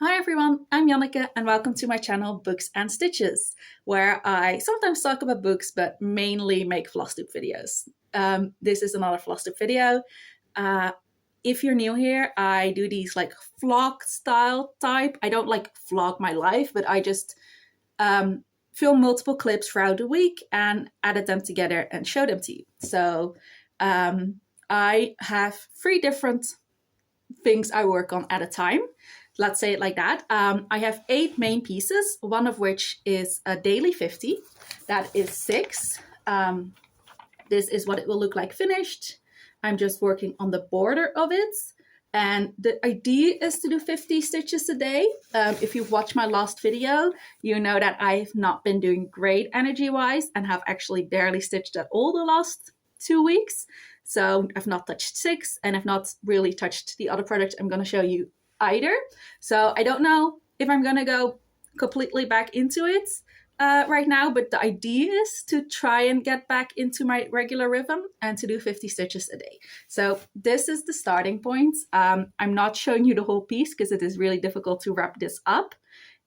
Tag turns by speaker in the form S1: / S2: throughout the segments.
S1: Hi everyone, I'm Janneke and welcome to my channel Books and Stitches, where I sometimes talk about books but mainly make Flosstube videos. This is another Flosstube video. If you're new here, I do these like vlog style type. I don't like vlog my life, but I just film multiple clips throughout the week and edit them together and show them to you. So I have 3 different things I work on at a time. Let's say it like that. I have 8 main pieces, one of which is a daily 50. That is 6. This is what it will look like finished. I'm just working on the border of it. And the idea is to do 50 stitches a day. If you've watched my last video, you know that I've not been doing great energy-wise and have actually barely stitched at all the last 2 weeks. So I've not touched 6 and I've not really touched the other product I'm going to show you either. So I don't know if I'm going to go completely back into it right now, but the idea is to try and get back into my regular rhythm and to do 50 stitches a day. So this is the starting point. I'm not showing you the whole piece because it is really difficult to wrap this up.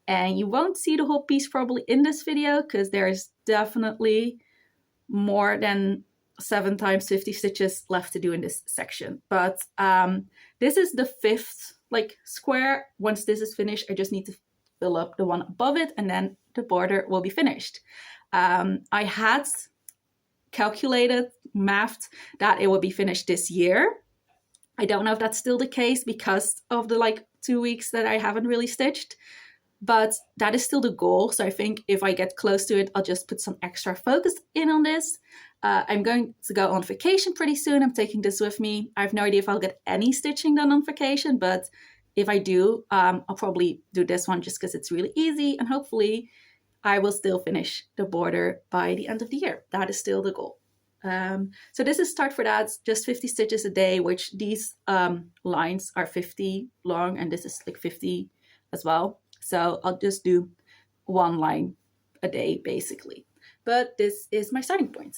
S1: And you won't see the whole piece probably in this video because there is definitely more than 7 times 50 stitches left to do in this section. But this is the 5th like square. Once this is finished, I just need to fill up the one above it and then the border will be finished. I had calculated, mathed that it will be finished this year. I don't know if that's still the case because of the like 2 weeks that I haven't really stitched, but that is still the goal. So I think if I get close to it, I'll just put some extra focus in on this. I'm going to go on vacation pretty soon. I'm taking this with me. I have no idea if I'll get any stitching done on vacation, but if I do, I'll probably do this one just because it's really easy and hopefully I will still finish the border by the end of the year. That is still the goal. So this is start for that, just 50 stitches a day, which these lines are 50 long and this is like 50 as well. So I'll just do 1 line a day basically. But this is my starting point.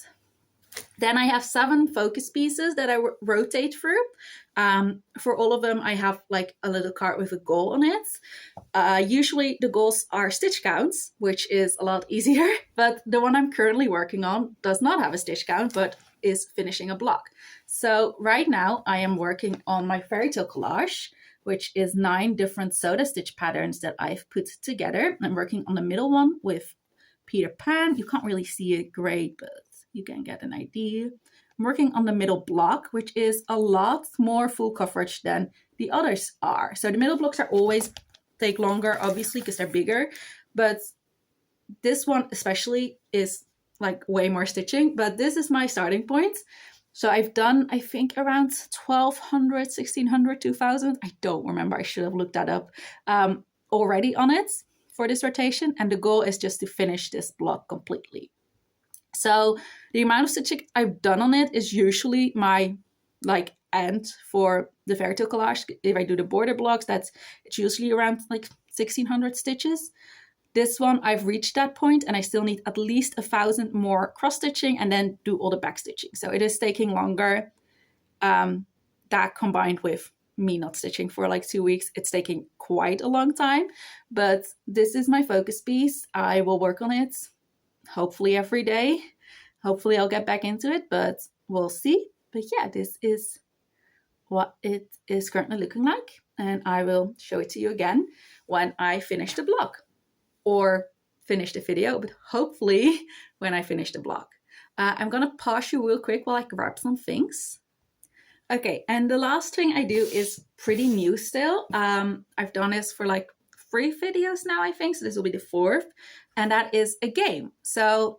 S1: Then I have 7 focus pieces that I rotate through. For all of them, I have like a little card with a goal on it. Usually the goals are stitch counts, which is a lot easier. But the one I'm currently working on does not have a stitch count, but is finishing a block. So right now I am working on my fairy tale collage, which is 9 different soda stitch patterns that I've put together. I'm working on the middle one with Peter Pan. You can't really see it great, but you can get an idea. I'm working on the middle block, which is a lot more full coverage than the others are. So the middle blocks are always take longer, obviously, because they're bigger. But this one especially is like way more stitching. But this is my starting point. So I've done, I think, around 1,200, 1,600, 2,000. I don't remember. I should have looked that up already on it for this rotation. And the goal is just to finish this block completely. So the amount of stitching I've done on it is usually my like end for the fairy tale collage. If I do the border blocks, it's usually around like 1,600 stitches. This one, I've reached that point and I still need at least 1,000 more cross stitching and then do all the back stitching. So it is taking longer. That combined with me not stitching for like 2 weeks, it's taking quite a long time. But this is my focus piece. I will work on it hopefully every day. Hopefully I'll get back into it, but we'll see. But yeah, this is what it is currently looking like. And I will show it to you again when I finish the block or finish the video, but hopefully when I finish the block. I'm going to pause you real quick while I grab some things. Okay, and the last thing I do is pretty new still. I've done this for like 3 videos now, I think. So this will be the 4th. And that is a game. So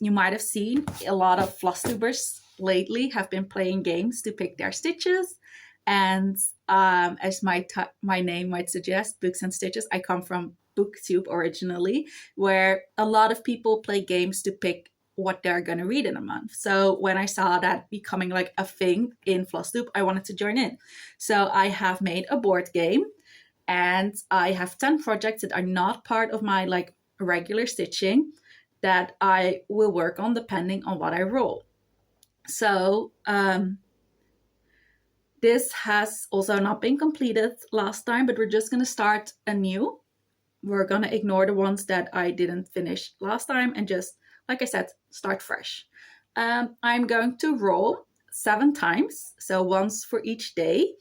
S1: you might have seen a lot of Flosstubers lately have been playing games to pick their stitches. And as my name might suggest, Books and Stitches, I come from BookTube originally, where a lot of people play games to pick what they're going to read in a month. So when I saw that becoming like a thing in Flosstube, I wanted to join in. So I have made a board game. And I have 10 projects that are not part of my like regular stitching that I will work on depending on what I roll. So This has also not been completed last time, but we're just going to start anew. We're going to ignore the ones that I didn't finish last time and just, like I said, start fresh. I'm going to roll 7 times, so once for each day.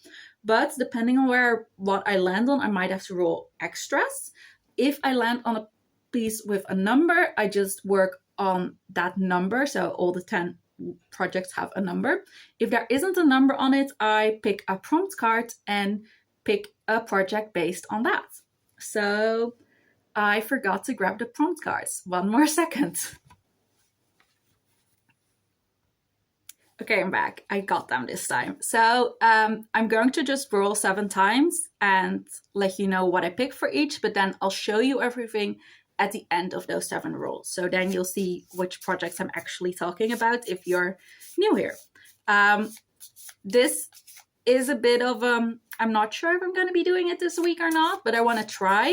S1: But depending on what I land on, I might have to roll extras. If I land on a piece with a number, I just work on that number. So all the 10 projects have a number. If there isn't a number on it, I pick a prompt card and pick a project based on that. So I forgot to grab the prompt cards. One more second. Okay, I'm back. I got them this time. So I'm going to just roll 7 times and let you know what I pick for each, but then I'll show you everything at the end of those 7 rolls. So then you'll see which projects I'm actually talking about if you're new here. This is a bit of, I'm not sure if I'm going to be doing it this week or not, but I want to try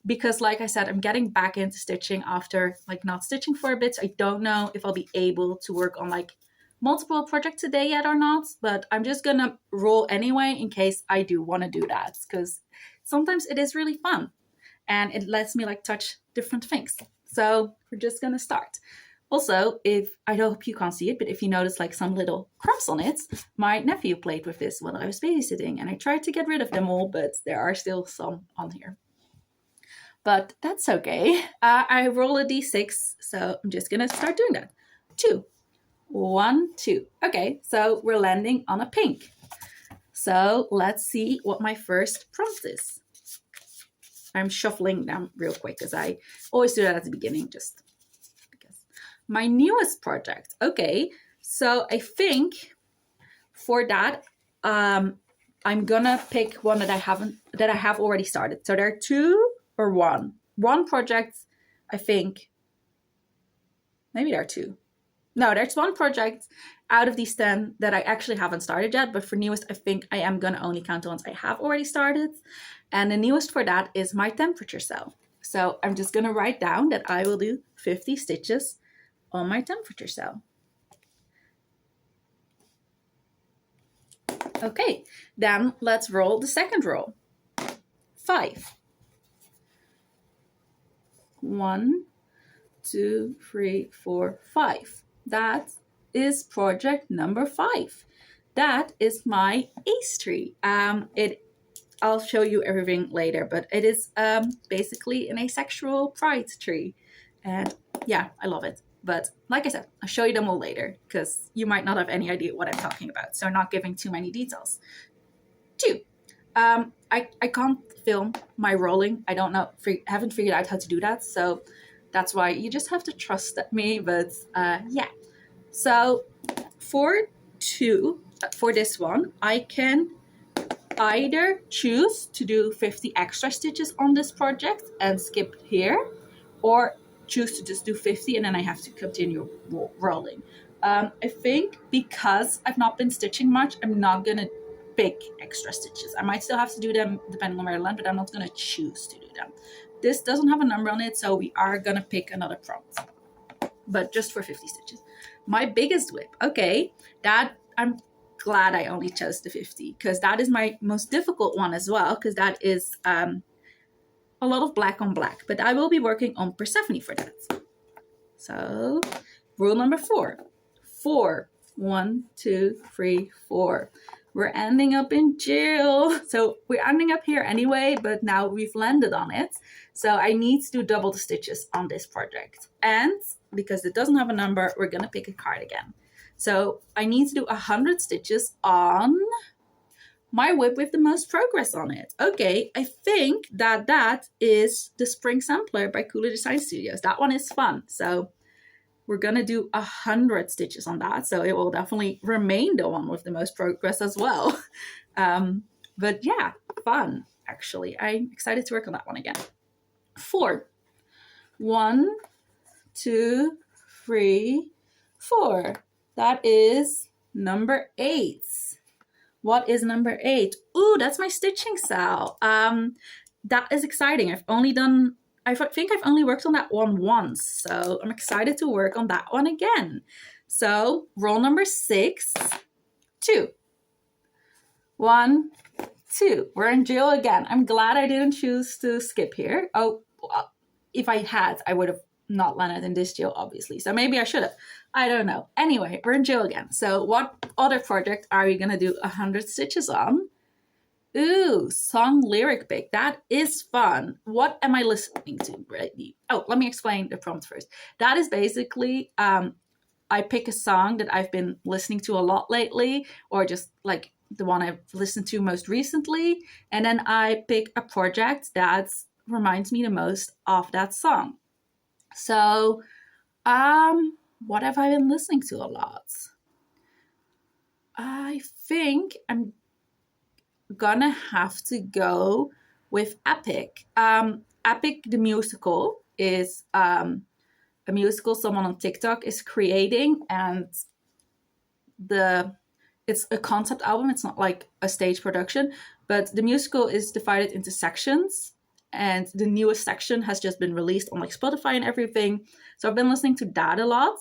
S1: because like I said, I'm getting back into stitching after like not stitching for a bit. So I don't know if I'll be able to work on like multiple projects a day yet or not, but I'm just gonna roll anyway in case I do want to do that because sometimes it is really fun and it lets me like touch different things. So we're just gonna start. Also, if I hope you can't see it, but if you notice like some little crumbs on it, my nephew played with this when I was babysitting and I tried to get rid of them all, but there are still some on here. But that's okay. I roll a d6, so I'm just gonna start doing that. 2. 1, 2. Okay, so we're landing on a pink. So let's see what my first prompt is. I'm shuffling them real quick because I always do that at the beginning just because. My newest project. Okay, so I think for that, I'm gonna pick one that I have already started. So there are 2 or 1. One project, I think. Maybe there are 2. No, there's 1 project out of these 10 that I actually haven't started yet, but for newest, I think I am going to only count the ones I have already started. And the newest for that is my temperature cell. So I'm just going to write down that I will do 50 stitches on my temperature cell. Okay, then let's roll the second roll. 5. 1, 2, 3, 4, 5. That is project number 5. That is my ace tree. I'll show you everything later, but it is basically an asexual pride tree. And yeah, I love it. But like I said, I'll show you them all later because you might not have any idea what I'm talking about. So I'm not giving too many details. 2. I can't film my rolling. I don't know, haven't figured out how to do that. So that's why you just have to trust me, but yeah. So for this one, I can either choose to do 50 extra stitches on this project and skip here, or choose to just do 50 and then I have to continue rolling. I think because I've not been stitching much, I'm not gonna pick extra stitches. I might still have to do them depending on where I land, but I'm not gonna choose to do them. This doesn't have a number on it, so we are gonna pick another prompt, but just for 50 stitches. My biggest whip, okay, that I'm glad I only chose the 50 because that is my most difficult one as well because that is a lot of black on black, but I will be working on Persephone for that. So rule number 4. 4. 1, 2, 3, 4. We're ending up in jail. So we're ending up here anyway, but now we've landed on it. So I need to do double the stitches on this project. And because it doesn't have a number, we're gonna pick a card again. So I need to do 100 stitches on my whip with the most progress on it. Okay, I think that is the Spring Sampler by Cooler Design Studios. That one is fun. So we're gonna do 100 stitches on that. So it will definitely remain the one with the most progress as well. But yeah, fun, actually. I'm excited to work on that one again. 4. 1, 2, 3, 4. That is number 8. What is number 8? Ooh, that's my stitching cell. That is exciting. I think I've only worked on that one once, so I'm excited to work on that one again. So roll number 6, 2. 1, 2. We're in jail again. I'm glad I didn't choose to skip here. Oh, if I had, I would have not landed in this jail, obviously. So maybe I should have. I don't know. Anyway, we're in jail again. So what other project are we going to do 100 stitches on? Ooh, song lyric pick. That is fun. What am I listening to, Brittany? Oh, let me explain the prompt first. That is basically, I pick a song that I've been listening to a lot lately, or just like the one I've listened to most recently. And then I pick a project that reminds me the most of that song. So, what have I been listening to a lot? I think I'm gonna have to go with Epic. Epic the musical is a musical someone on TikTok is creating, and it's a concept album. It's not like a stage production, but the musical is divided into sections, and the newest section has just been released on like Spotify and everything. So I've been listening to that a lot.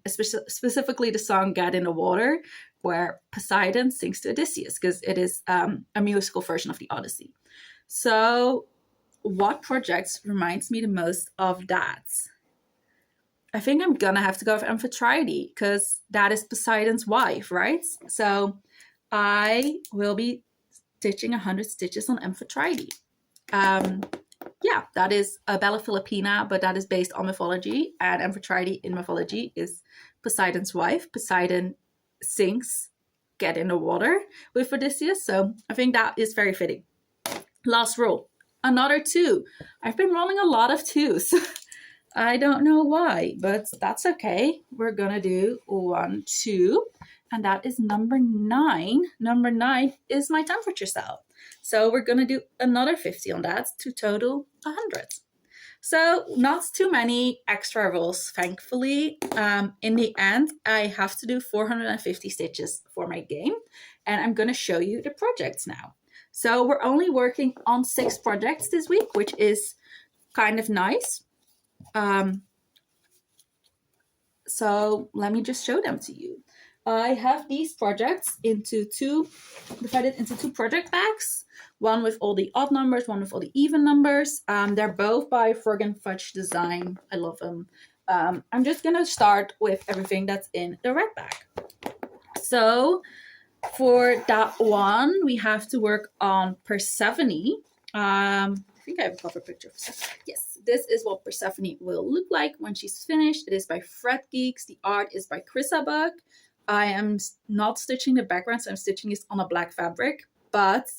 S1: Specifically the song Get in the Water, where Poseidon sings to Odysseus, because it is a musical version of the Odyssey. So what projects reminds me the most of that? I think I'm gonna have to go with Amphitrite, because that is Poseidon's wife, right? So I will be stitching 100 stitches on Amphitrite. Yeah, that is a Bella Filipina, but that is based on mythology, and Amphitrite in mythology is Poseidon's wife. Poseidon sings Get in the Water with Odysseus, so I think that is very fitting. Last roll, another 2. I've been rolling a lot of 2s. I don't know why, but that's okay. We're gonna do 1, 2, and that is number 9. Number 9 is my temperature cell. So we're gonna do another 50 on that to total 100. So not too many extra rolls, thankfully. In the end, I have to do 450 stitches for my game, and I'm gonna show you the projects now. So we're only working on 6 projects this week, which is kind of nice. So let me just show them to you. I have these projects divided into 2 project bags. One with all the odd numbers, one with all the even numbers. They're both by Frog and Fudge Design. I love them. I'm just gonna start with everything that's in the red bag. So for that one, we have to work on Persephone. I think I have a cover picture of Persephone. Yes, this is what Persephone will look like when she's finished. It is by Fret Geeks. The art is by Chrissa Buck. I am not stitching the background, so I'm stitching this on a black fabric, but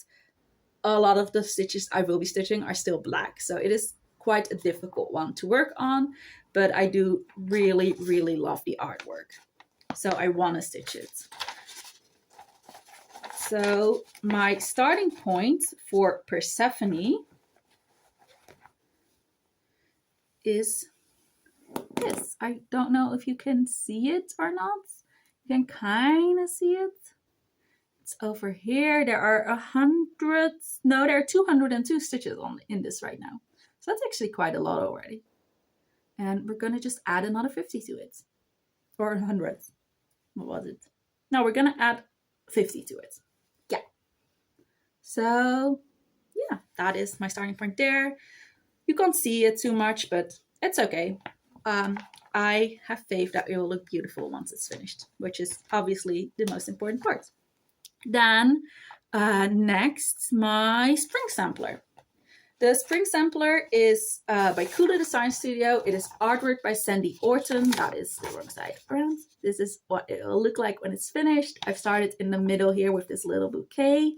S1: a lot of the stitches I will be stitching are still black. So it is quite a difficult one to work on, but I do really, really love the artwork. So I want to stitch it. So my starting point for Persephone is this. I don't know if you can see it or not. You can kind of see it. It's over here. There are 202 stitches in this right now. So that's actually quite a lot already. And we're gonna just add another 50 to it. Or 100. What was it? No, we're gonna add 50 to it. Yeah. So yeah, that is my starting point there. You can't see it too much, but it's okay. I have faith that it will look beautiful once it's finished, which is obviously the most important part. Then next, my spring sampler. The spring sampler is by Kula Design Studio. It is artwork by Sandy Orton. That is the wrong side around. This is what it will look like when it's finished. I've started in the middle here with this little bouquet.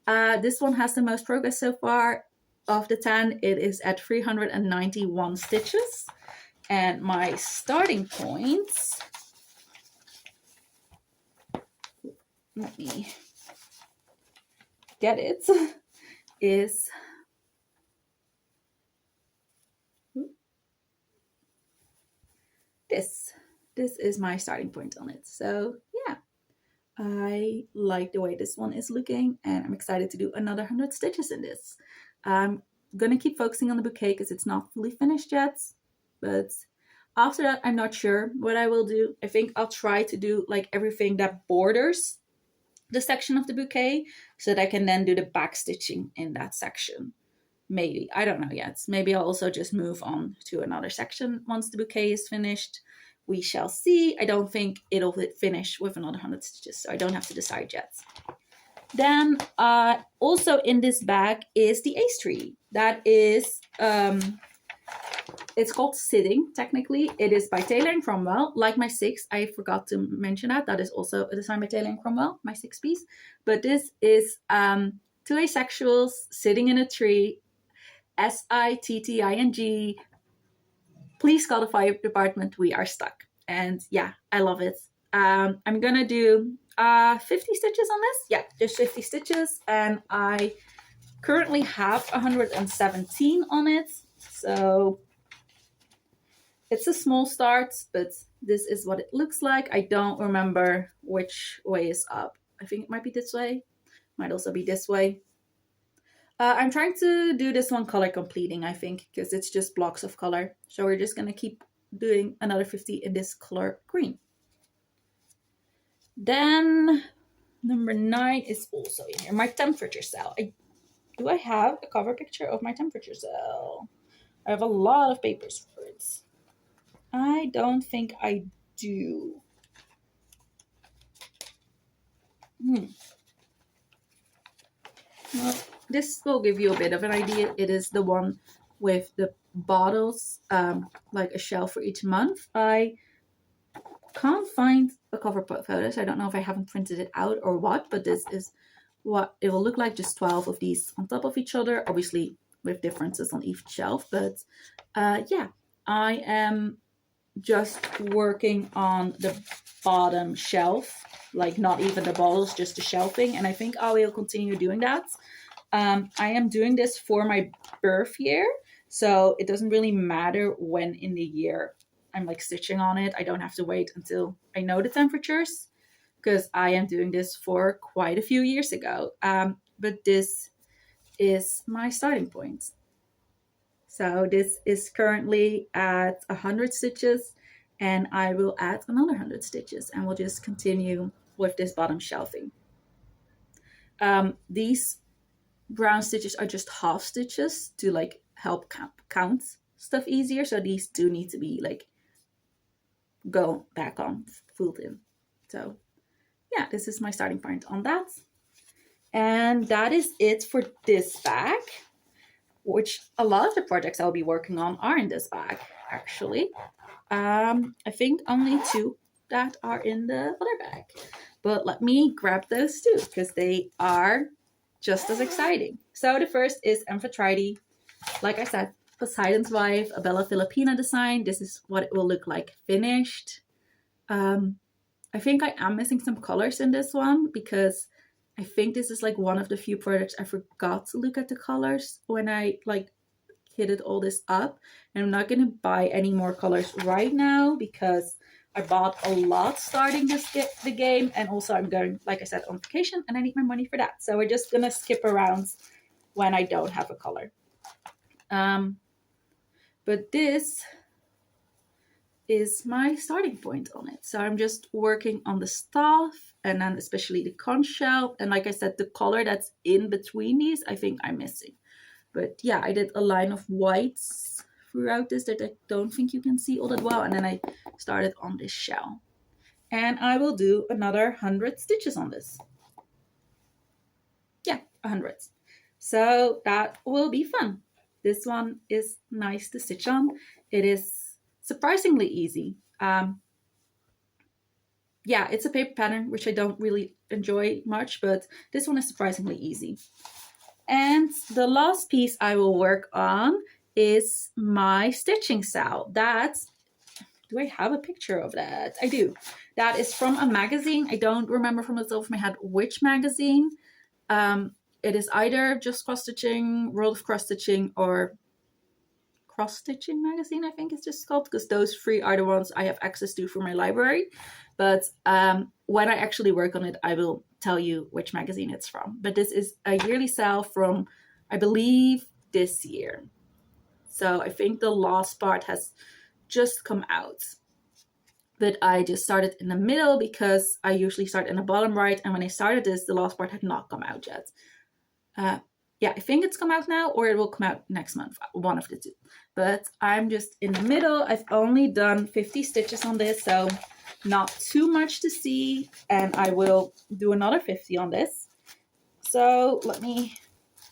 S1: This one has the most progress so far. Of the 10, it is at 391 stitches. And my starting points, let me get it, is this. This is my starting point on it. So yeah, I like the way this one is looking, and I'm excited to do another 100 stitches in this. I'm gonna keep focusing on the bouquet because it's not fully finished yet. But after that, I'm not sure what I will do. I think I'll try to do like everything that borders the section of the bouquet so that I can then do the back stitching in that section. Maybe, I don't know yet. Maybe I'll also just move on to another section once the bouquet is finished. We shall see. I don't think it'll finish with another 100 stitches, so I don't have to decide yet. Then also in this bag is the ace tree. That is, it's called Sitting, technically. It is by Taylor and Cromwell. Like my 6, I forgot to mention that. That is also a design by Taylor and Cromwell, my 6 piece. But this is 2 asexuals sitting in a tree. SITTING. Please call the fire department. We are stuck. And yeah, I love it. I'm gonna do 50 stitches on this. Yeah, just 50 stitches. And I currently have 117 on it. So it's a small start, but this is what it looks like. I don't remember which way is up. I think it might be this way. Might also be this way. I'm trying to do this one color completing, I think, because it's just blocks of color. So we're just going to keep doing another 50 in this color green. Then number 9 is also in here. My temperature cell. Do I have a cover picture of my temperature cell? I have a lot of papers for it. I don't think I do. Well, this will give you a bit of an idea. It is the one with the bottles, like a shelf for each month. I can't find a cover photos. I don't know if I haven't printed it out or what, but this is what it will look like. Just 12 of these on top of each other, obviously with differences on each shelf. But yeah, I am just working on the bottom shelf, like not even the bottles, just the shelving. And I think I will continue doing that. I am doing this for my birth year, so it doesn't really matter when in the year I'm like stitching on it. I don't have to wait until I know the temperatures, because I am doing this for quite a few years ago. But this is my starting point. So this is currently at 100 stitches, and I will add another 100 stitches, and we'll just continue with this bottom shelving. These brown stitches are just half stitches to like help count stuff easier. So these do need to be like go back on filled in. So yeah, this is my starting point on that. And that is it for this bag, which a lot of the projects I'll be working on are in this bag, actually. I think only 2 that are in the other bag. But let me grab those too, because they are just as exciting. So the first is Amphitrite. Like I said, Poseidon's wife, a Bella Filipina design. This is what it will look like finished. I think I am missing some colors in this one, because I think this is like one of the few projects I forgot to look at the colors when I like kitted all this up. And I'm not going to buy any more colors right now, because I bought a lot starting the game, and also I'm going, like I said, on vacation, and I need my money for that. So we're just gonna skip around when I don't have a color. But this is my starting point on it. So I'm just working on the staff, and then especially the conch shell. And like I said, the color that's in between these, I think I'm missing. But yeah, I did a line of whites throughout this that I don't think you can see all that well. And then I started on this shell. And I will do another 100 stitches on this. Yeah, 100. So that will be fun. This one is nice to stitch on. It is surprisingly easy. Yeah, it's a paper pattern, which I don't really enjoy much, but this one is surprisingly easy. And the last piece I will work on is my stitching cell. Do I have a picture of that? I do. That is from a magazine. I don't remember from the top of my head which magazine. It is either just cross stitching, World of Cross Stitching, or Cross Stitching magazine, I think it's just called, because those 3 are the ones I have access to for my library. But when I actually work on it, I will tell you which magazine it's from. But this is a yearly sale from, I believe, this year. So I think the last part has just come out. but I just started in the middle because I usually start in the bottom right, and when I started this, the last part had not come out yet. Yeah, I think it's come out now, or it will come out next month, one of the two. But I'm just in the middle. I've only done 50 stitches on this, so not too much to see, and I will do another 50 on this. So let me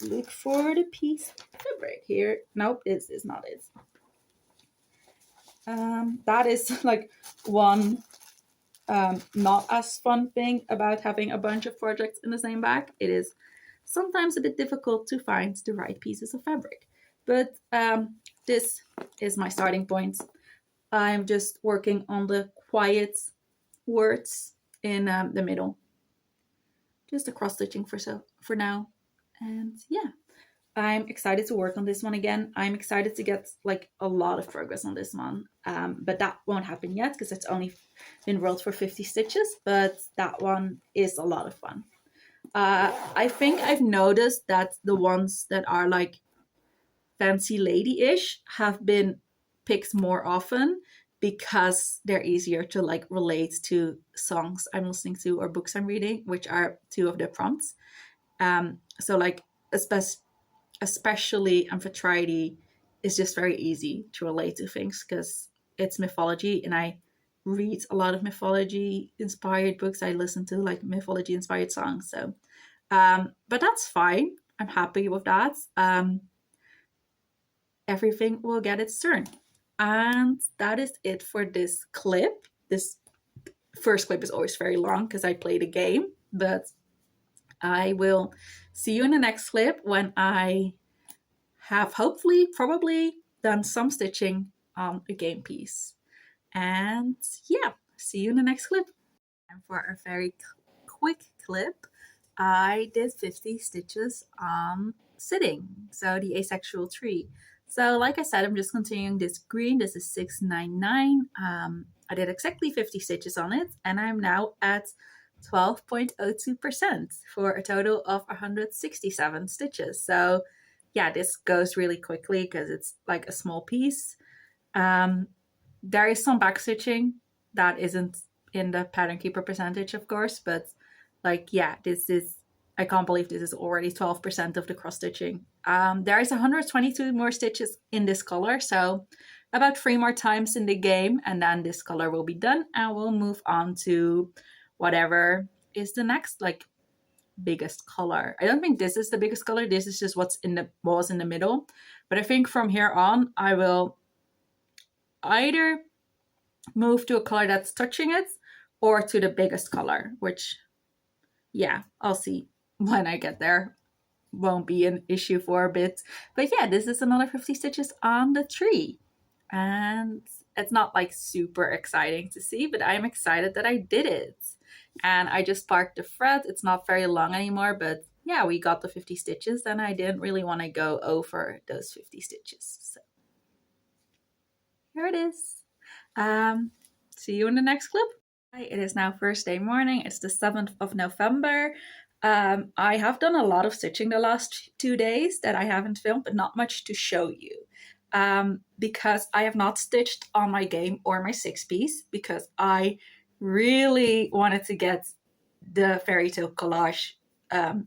S1: look for the piece of fabric here. Nope, this is not it. That is like one not as fun thing about having a bunch of projects in the same bag. It is sometimes a bit difficult to find the right pieces of fabric. But this is my starting point. I'm just working on the quiet words in the middle. Just a cross stitching for now. And yeah, I'm excited to work on this one again. I'm excited to get like a lot of progress on this one. But that won't happen yet because it's only been rolled for 50 stitches, but that one is a lot of fun. I think I've noticed that the ones that are like fancy lady-ish have been picked more often because they're easier to like relate to songs I'm listening to or books I'm reading, which are two of the prompts. So like especially Amphitrite is just very easy to relate to things because it's mythology, and I read a lot of mythology inspired books. I listen to like mythology inspired songs. So but that's fine. I'm happy with that. Everything will get its turn. And that is it for this clip. This first clip is always very long because I played a game, but I will see you in the next clip when I have hopefully probably done some stitching on a game piece. And yeah, see you in the next clip. And for a very quick clip, I did 50 stitches on sitting, so the asexual tree. So like I said, I'm just continuing this green. This is 699. I did exactly 50 stitches on it, and I'm now at 12.02% for a total of 167 stitches. So yeah, this goes really quickly because it's like a small piece. There is some back stitching that isn't in the pattern keeper percentage, of course, but like, yeah, this is, I can't believe this is already 12% of the cross stitching. There is 122 more stitches in this color, so about 3 more times in the game, and then this color will be done, and we'll move on to whatever is the next like biggest color. I don't think this is the biggest color. This is just what was in the middle. But I think from here on, I will either move to a color that's touching it or to the biggest color, which, yeah, I'll see when I get there. Won't be an issue for a bit. But yeah, this is another 50 stitches on the tree. And it's not like super exciting to see, but I'm excited that I did it. And I just parked the thread. It's not very long anymore, but yeah, we got the 50 stitches, and I didn't really want to go over those 50 stitches. So here it is. See you in the next clip. It is now Thursday morning. It's the 7th of November. I have done a lot of stitching the last 2 days that I haven't filmed, but not much to show you. Because I have not stitched on my game or my 6-piece because I really wanted to get the fairy tale collage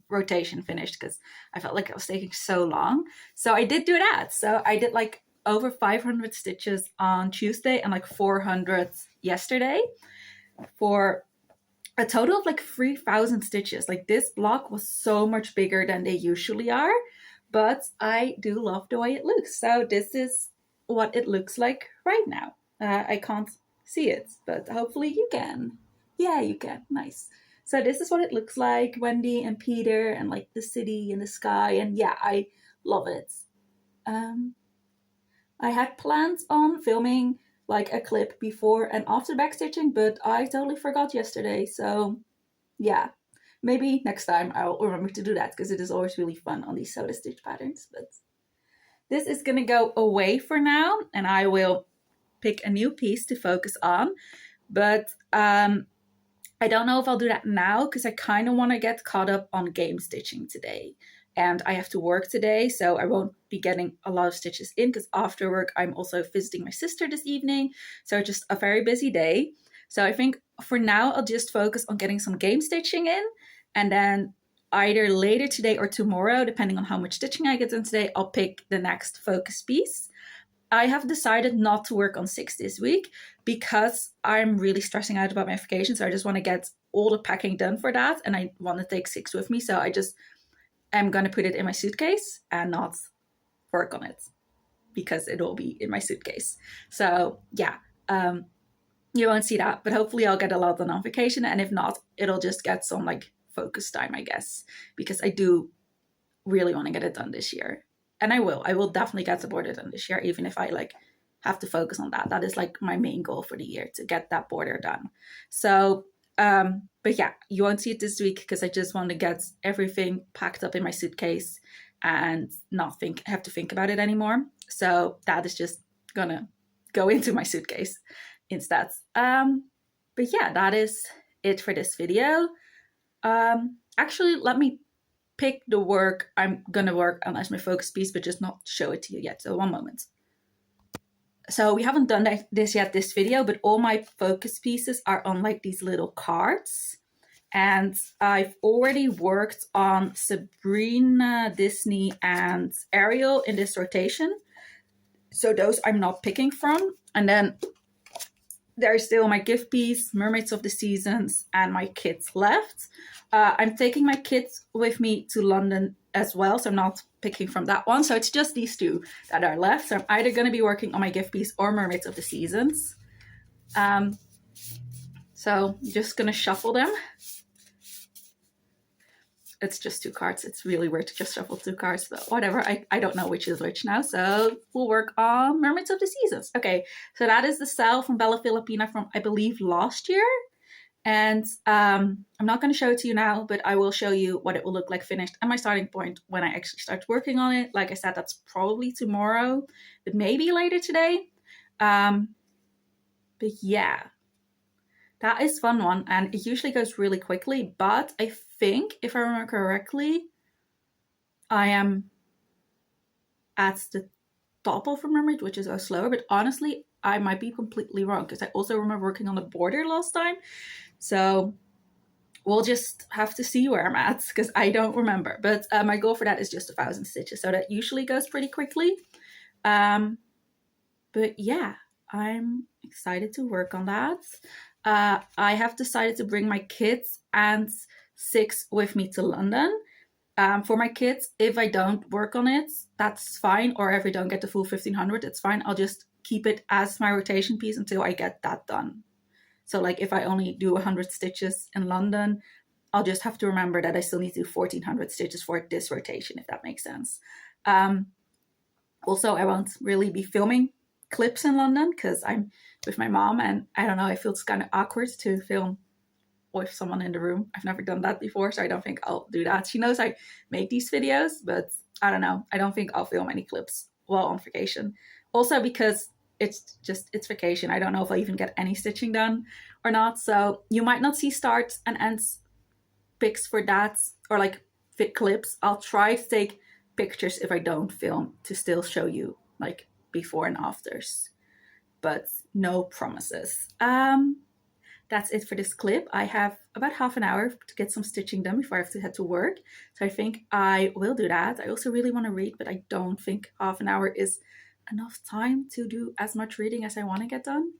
S1: rotation finished because I felt like it was taking so long. So I did do that. So I did like over 500 stitches on Tuesday and like 400 yesterday for a total of like 3,000 stitches. Like this block was so much bigger than they usually are, but I do love the way it looks. So this is what it looks like right now. I can't see it, but hopefully you can. Yeah, you can. Nice. So this is what it looks like, Wendy and Peter and like the city and the sky. And yeah, I love it. I had plans on filming like a clip before and after backstitching, but I totally forgot yesterday. So yeah, maybe next time I'll remember to do that because it is always really fun on these soda stitch patterns. But this is gonna go away for now, and I will pick a new piece to focus on. But I don't know if I'll do that now because I kind of want to get caught up on game stitching today. And I have to work today, so I won't be getting a lot of stitches in because after work I'm also visiting my sister this evening. So just a very busy day. So I think for now, I'll just focus on getting some game stitching in, and then either later today or tomorrow, depending on how much stitching I get in today, I'll pick the next focus piece. I have decided not to work on 6 this week because I'm really stressing out about my vacation. So I just want to get all the packing done for that. And I want to take 6 with me. So I just am going to put it in my suitcase and not work on it because it will be in my suitcase. So yeah, you won't see that, but hopefully I'll get a lot done on vacation. And if not, it'll just get some like focus time, I guess, because I do really want to get it done this year. And I will definitely get the border done this year, even if I like have to focus on that. That is like my main goal for the year, to get that border done. So, but yeah, you won't see it this week because I just want to get everything packed up in my suitcase and not have to think about it anymore. So that is just gonna go into my suitcase instead. But yeah, that is it for this video. Actually, let me pick the work I'm gonna work on as my focus piece, but just not show it to you yet. So one moment. So we haven't done this yet, this video, but all my focus pieces are on like these little cards. And I've already worked on Sabrina, Disney, and Ariel in this rotation. So those I'm not picking from. And then there's still my gift piece, Mermaids of the Seasons, and my kits left. I'm taking my kits with me to London as well, so I'm not picking from that one. So it's just these 2 that are left. So I'm either going to be working on my gift piece or Mermaids of the Seasons. So I'm just going to shuffle them. It's just 2 cards. It's really weird to just shuffle 2 cards, but whatever. I don't know which is which now. So we'll work on Mermaids of the Seasons. Okay, so that is the cell from Bella Filipina from, I believe, last year. And I'm not going to show it to you now, but I will show you what it will look like finished and my starting point when I actually start working on it. Like I said, that's probably tomorrow, but maybe later today. But yeah, that is fun one. And it usually goes really quickly, but I think if I remember correctly, I am at the top of a mermaid, which is go slower, but honestly, I might be completely wrong because I also remember working on the border last time. So we'll just have to see where I'm at because I don't remember. But my goal for that is just 1,000 stitches. So that usually goes pretty quickly. But yeah, I'm excited to work on that. I have decided to bring my kids and 6 with me to London. For my kids, if I don't work on it, that's fine. Or if I don't get the full 1,500, it's fine. I'll just keep it as my rotation piece until I get that done. So like if I only do 100 stitches in London, I'll just have to remember that I still need to do 1,400 stitches for this rotation, if that makes sense. Also, I won't really be filming clips in London because I'm with my mom, and I don't know, I feel it's kind of awkward to film with someone in the room. I've never done that before, so I don't think I'll do that. She knows I make these videos, but I don't know. I don't think I'll film any clips while on vacation. Also because it's vacation. I don't know if I'll even get any stitching done or not. So you might not see starts and ends pics for that, or like fit clips. I'll try to take pictures if I don't film to still show you like before and afters, but no promises. That's it for this clip. I have about half an hour to get some stitching done before I have to head to work. So I think I will do that. I also really want to read, but I don't think half an hour is enough time to do as much reading as I want to get done.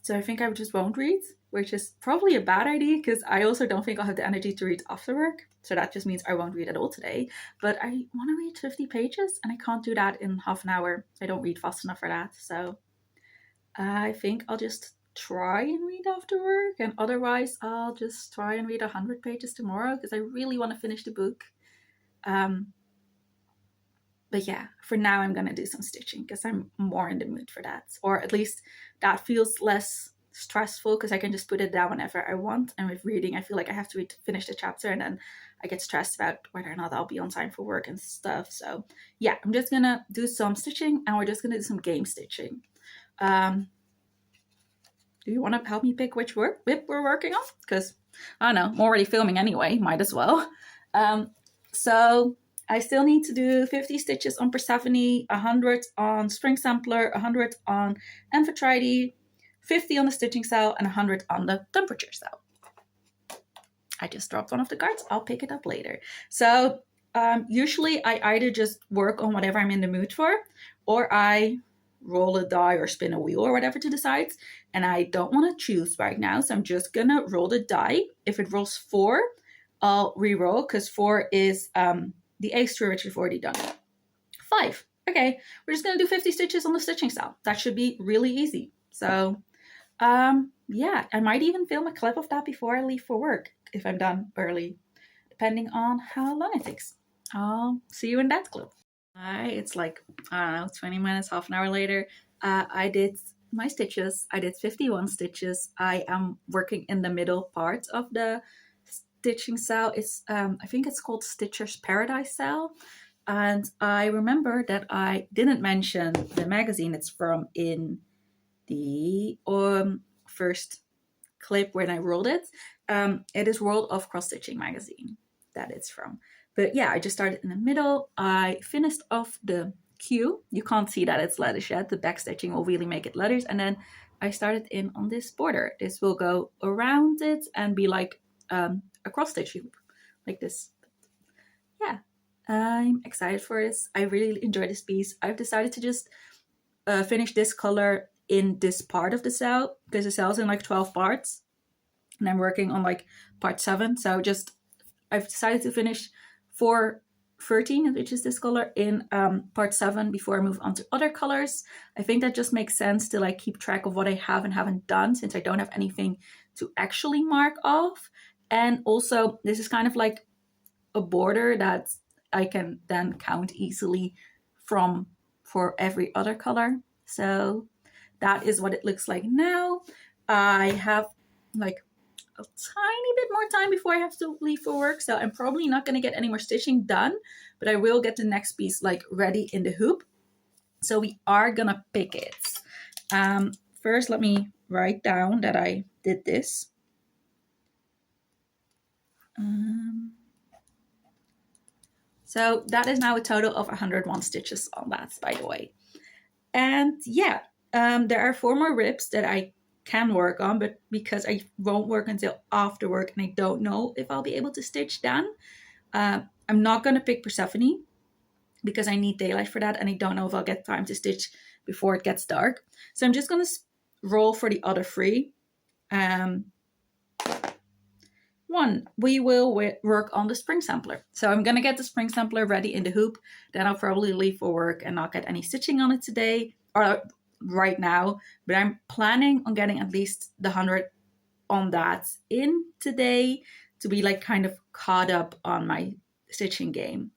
S1: So I think I just won't read, which is probably a bad idea because I also don't think I'll have the energy to read after work. So that just means I won't read at all today. But I want to read 50 pages and I can't do that in half an hour. I don't read fast enough for that. So I think I'll just try and read after work, and otherwise I'll just try and read 100 pages tomorrow because I really want to finish the book. But yeah, for now I'm gonna do some stitching because I'm more in the mood for that, or at least that feels less stressful because I can just put it down whenever I want. And with reading, I feel like I have to finish the chapter, and then I get stressed about whether or not I'll be on time for work and stuff. So yeah, I'm just gonna do some stitching, and we're just gonna do some game stitching. Do you want to help me pick which whip we're working on? Because I don't know, I'm already filming anyway, might as well. So I still need to do 50 stitches on Persephone, 100 on Spring Sampler, 100 on Amphitrite, 50 on the stitching cell, and 100 on the temperature cell. I just dropped one of the cards. I'll pick it up later. So usually I either just work on whatever I'm in the mood for, or I roll a die or spin a wheel or whatever to the sides. And I don't want to choose right now, so I'm just gonna roll the die. If it rolls 4, I'll re-roll, because 4 is the ace tree, which we've already done. 5. Okay, we're just gonna do 50 stitches on the stitching cell. That should be really easy. So yeah, I might even film a clip of that before I leave for work if I'm done early, depending on how long it takes. I'll see you in that clip. It's like, I don't know, 20 minutes, half an hour later. I did my stitches. I did 51 stitches. I am working in the middle part of the stitching cell. It's I think it's called Stitcher's Paradise cell. And I remember that I didn't mention the magazine it's from in the first clip when I rolled it. It is World of Cross Stitching magazine that it's from. But yeah, I just started in the middle. I finished off the queue. You can't see that it's letters yet. The back stitching will really make it letters. And then I started in on this border. This will go around it and be like a cross stitch hoop, like this. Yeah, I'm excited for this. I really enjoy this piece. I've decided to just finish this color in this part of the cell, because the cell's in like 12 parts. And I'm working on like part 7. So I've decided to finish 413, which is this color, in part 7 before I move on to other colors. I think that just makes sense to like keep track of what I have and haven't done, since I don't have anything to actually mark off. And also this is kind of like a border that I can then count easily for every other color. So that is what it looks like now. I have like a tiny bit more time before I have to leave for work, so I'm probably not going to get any more stitching done, but I will get the next piece like ready in the hoop. So we are gonna pick it. First, let me write down that I did this. So that is now a total of 101 stitches on that, by the way. And yeah, there are 4 more ribs that I can work on, but because I won't work until after work and I don't know if I'll be able to stitch then, I'm not going to pick Persephone because I need daylight for that, and I don't know if I'll get time to stitch before it gets dark. So I'm just going to roll for the other 3. 1, we will work on the spring sampler. So I'm going to get the spring sampler ready in the hoop. Then I'll probably leave for work and not get any stitching on it today or right now. But I'm planning on getting at least the 100 on that in today to be like kind of caught up on my stitching game.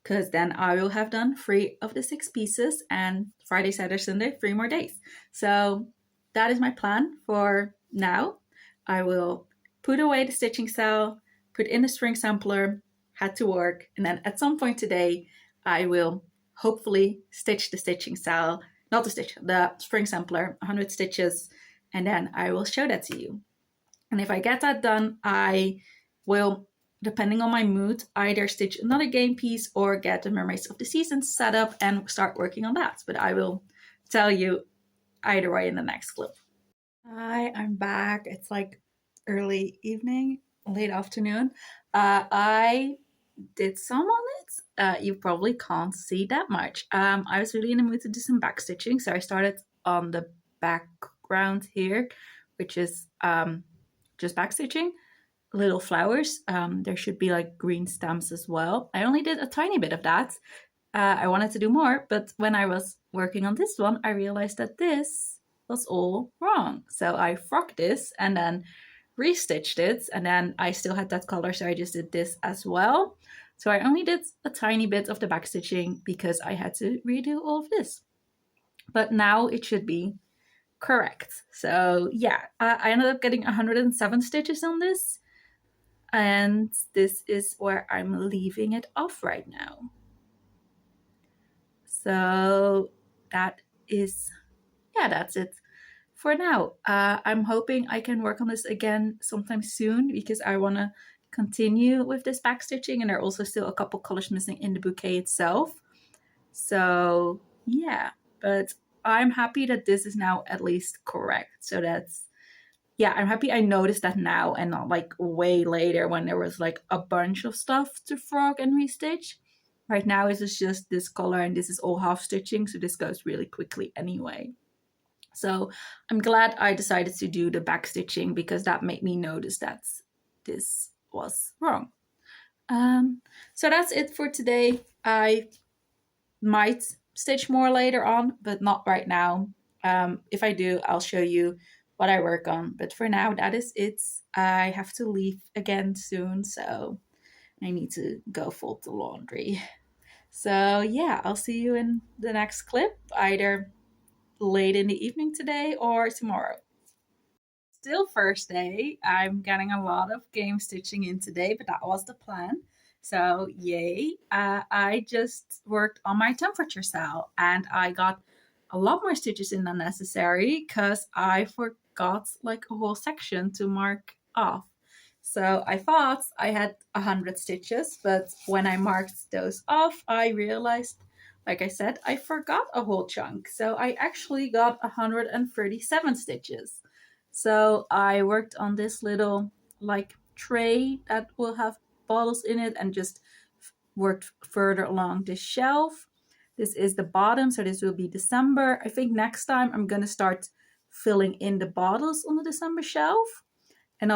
S1: Because then I will have done 3 of the 6 pieces, and Friday, Saturday, Sunday, 3 more days. So that is my plan for now. I will put away the stitching cell, put in the spring sampler, head to work, and then at some point today, I will hopefully stitch the stitching cell, not the stitch, the spring sampler, 100 stitches, and then I will show that to you. And if I get that done, I will, depending on my mood, either stitch another game piece or get the Mermaids of the Season set up and start working on that. But I will tell you either way in the next clip. Hi, I'm back. It's like early evening, late afternoon. I did some on it. You probably can't see that much. I was really in the mood to do some back stitching, so I started on the background here, which is just back stitching little flowers. There should be like green stems as well. I only did a tiny bit of that. I wanted to do more, but when I was working on this one, I realized that this was all wrong. So I frocked this and then restitched it, and then I still had that color, so I just did this as well. So I only did a tiny bit of the back stitching because I had to redo all of this. But now it should be correct. So yeah, I ended up getting 107 stitches on this, and this is where I'm leaving it off right now. So that is, yeah, that's it for now. I'm hoping I can work on this again sometime soon because I want to continue with this back stitching, and there are also still a couple colors missing in the bouquet itself. So yeah, but I'm happy that this is now at least correct. So that's, yeah, I'm happy I noticed that now and not like way later when there was like a bunch of stuff to frog and restitch. Right now it's just this color and this is all half stitching, so this goes really quickly anyway. So I'm glad I decided to do the back stitching because that made me notice that this was wrong. So that's it for today. I might stitch more later on, but not right now. If I do, I'll show you what I work on. But for now, that is it. I have to leave again soon, so I need to go fold the laundry. So yeah, I'll see you in the next clip, either late in the evening today or tomorrow. Still first day. I'm getting a lot of game stitching in today, but that was the plan. So yay. I just worked on my temperature cell and I got a lot more stitches in than necessary because I forgot like a whole section to mark off. So I thought I had 100 stitches, but when I marked those off, I realized, like I said, I forgot a whole chunk. So I actually got 137 stitches. So I worked on this little like tray that will have bottles in it and just worked further along this shelf. This is the bottom, so this will be December. I think next time I'm gonna start filling in the bottles on the December shelf. And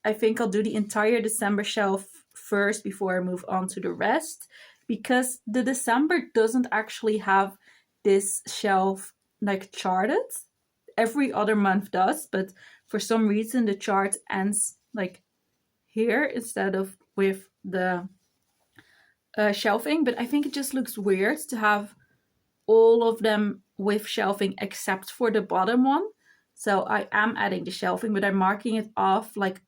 S1: I think I'll do the entire December shelf first before I move on to the rest, because the December doesn't actually have this shelf like charted. Every other month does, but for some reason the chart ends like here instead of with the shelving. But I think it just looks weird to have all of them with shelving except for the bottom one. So I am adding the shelving, but I'm marking it off like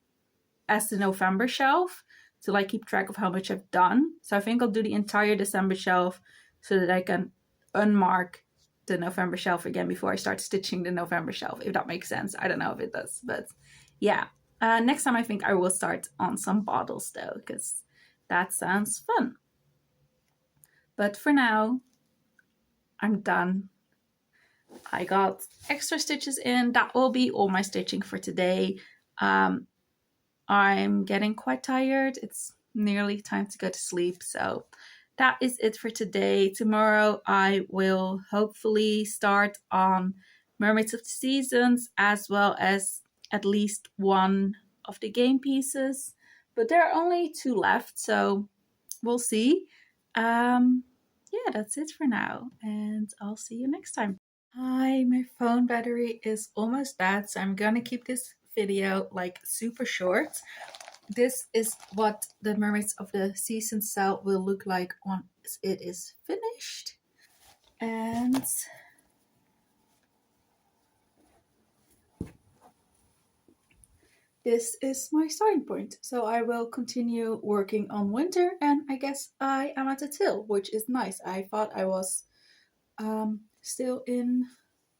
S1: as the November shelf to like keep track of how much I've done. So I think I'll do the entire December shelf so that I can unmark the November shelf again before I start stitching the November shelf, if that makes sense. I don't know if it does, but yeah. Next time I think I will start on some bottles though, because that sounds fun. But for now, I'm done. I got extra stitches in. That will be all my stitching for today. I'm getting quite tired. It's nearly time to go to sleep. So that is it for today. Tomorrow I will hopefully start on Mermaids of the Seasons as well as at least one of the game pieces. But there are only 2 left, so we'll see. Yeah, that's it for now. And I'll see you next time. Hi, my phone battery is almost dead, so I'm gonna keep this video like super short. This is what the Mermaids of the Season cell will look like once it is finished. And this is my starting point. So I will continue working on winter, and I guess I am at the tail, which is nice. I thought I was still in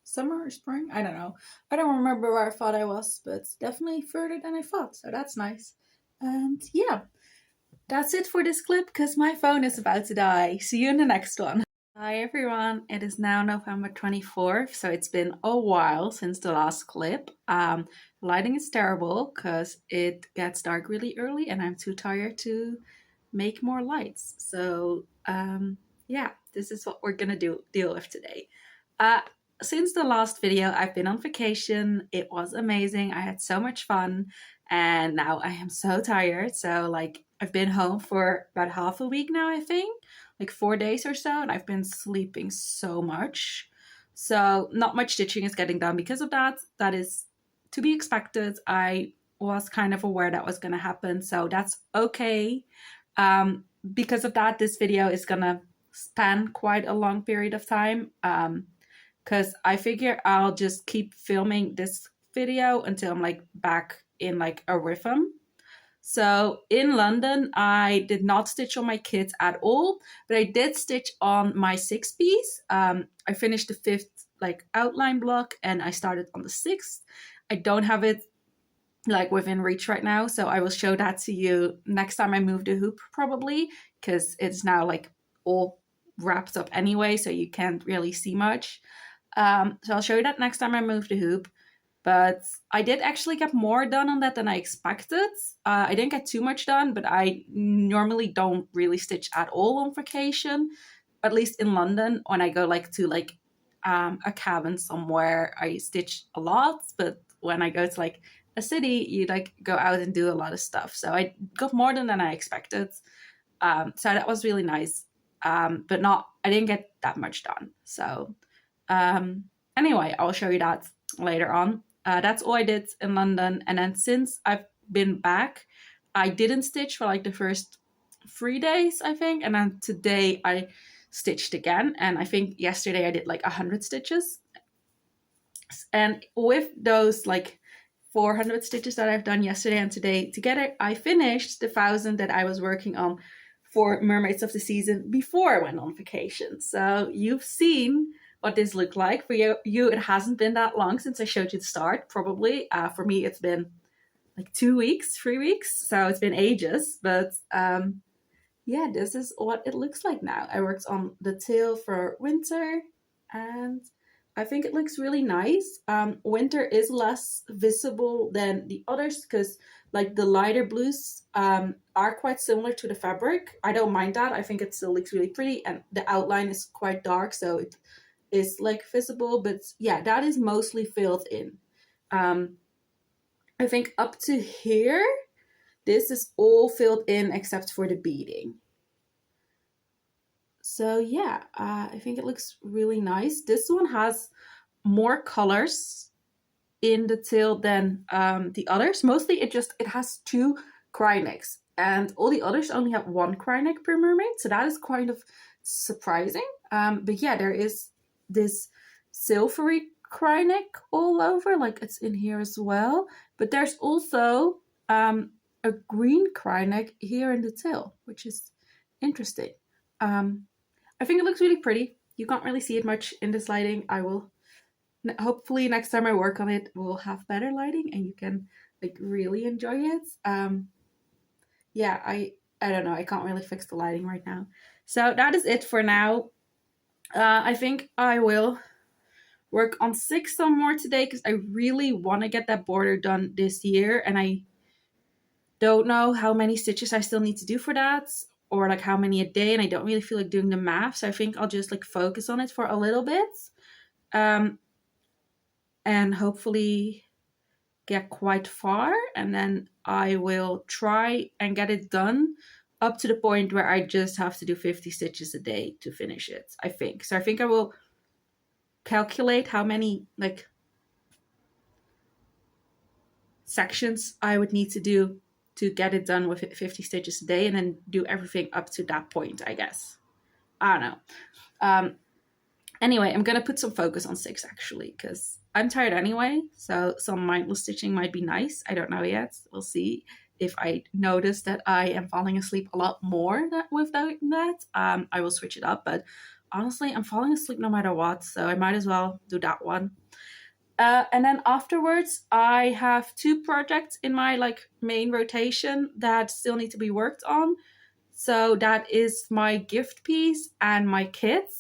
S1: summer or spring. I don't know. I don't remember where I thought I was, but definitely further than I thought. So that's nice. And yeah, that's it for this clip because my phone is about to die. See you in the next one. Hi everyone, it is now November 24th, so it's been a while since the last clip. Lighting is terrible because it gets dark really early and I'm too tired to make more lights. So yeah, this is what we're gonna deal with today. Since the last video, I've been on vacation. It was amazing. I had so much fun and now I am so tired. So like I've been home for about half a week now, I think, like 4 days or so, and I've been sleeping so much. So not much stitching is getting done because of that. That is to be expected. I was kind of aware that was going to happen, so that's okay. Because of that, this video is going to span quite a long period of time. Because I figure I'll just keep filming this video until I'm like back in like a rhythm. So in London, I did not stitch on my kits at all, but I did stitch on my 6-piece. I finished the 5th like outline block and I started on the 6th. I don't have it like within reach right now, so I will show that to you next time I move the hoop probably, because it's now like all wrapped up anyway, so you can't really see much. So I'll show you that next time I move the hoop. But I did actually get more done on that than I expected. I didn't get too much done, but I normally don't really stitch at all on vacation. At least in London, when I go like to like a cabin somewhere, I stitch a lot. But when I go to like a city, you like go out and do a lot of stuff. So I got more than I expected. So that was really nice. But I didn't get that much done. So anyway, I'll show you that later on. That's all I did in London. And then since I've been back, I didn't stitch for like the first 3 days, I think. And then today I stitched again. And I think yesterday I did like 100 stitches. And with those like 400 stitches that I've done yesterday and today together, I finished the 1,000 that I was working on for Mermaids of the Season before I went on vacation. So you've seen what this looked like. For you, it hasn't been that long since I showed you the start, probably. For me, it's been like 2 weeks, 3 weeks. So it's been ages. But yeah, this is what it looks like now. I worked on the tail for winter, and I think it looks really nice. Winter is less visible than the others because like the lighter blues are quite similar to the fabric. I don't mind that. I think it still looks really pretty, and the outline is quite dark, so it is like visible. But yeah, that is mostly filled in. I think up to here, this is all filled in except for the beading. So yeah, I think it looks really nice. This one has more colors in the tail than the others. Mostly it has 2 cry necks, and all the others only have 1 cry neck per mermaid. So that is kind of surprising. But yeah, there is this silvery cry neck all over, like it's in here as well. But there's also a green cry neck here in the tail, which is interesting. I think it looks really pretty. You can't really see it much in this lighting. I will, hopefully next time I work on it, we'll have better lighting and you can like really enjoy it. Yeah, I don't know. I can't really fix the lighting right now. So that is it for now. I think I will work on 6 some more today because I really want to get that border done this year, and I don't know how many stitches I still need to do for that, or like how many a day, and I don't really feel like doing the math, so I think I'll just like focus on it for a little bit, and hopefully get quite far, and then I will try and get it done up to the point where I just have to do 50 stitches a day to finish it, I think. So I think I will calculate how many like sections I would need to do to get it done with 50 stitches a day, and then do everything up to that point, I guess. I don't know. Anyway, I'm gonna put some focus on 6 actually, because I'm tired anyway, so some mindless stitching might be nice. I don't know yet. We'll see. If I notice that I am falling asleep a lot more with that, I will switch it up. But honestly, I'm falling asleep no matter what, so I might as well do that one. And then afterwards, I have 2 projects in my like main rotation that still need to be worked on. So that is my gift piece and my kit.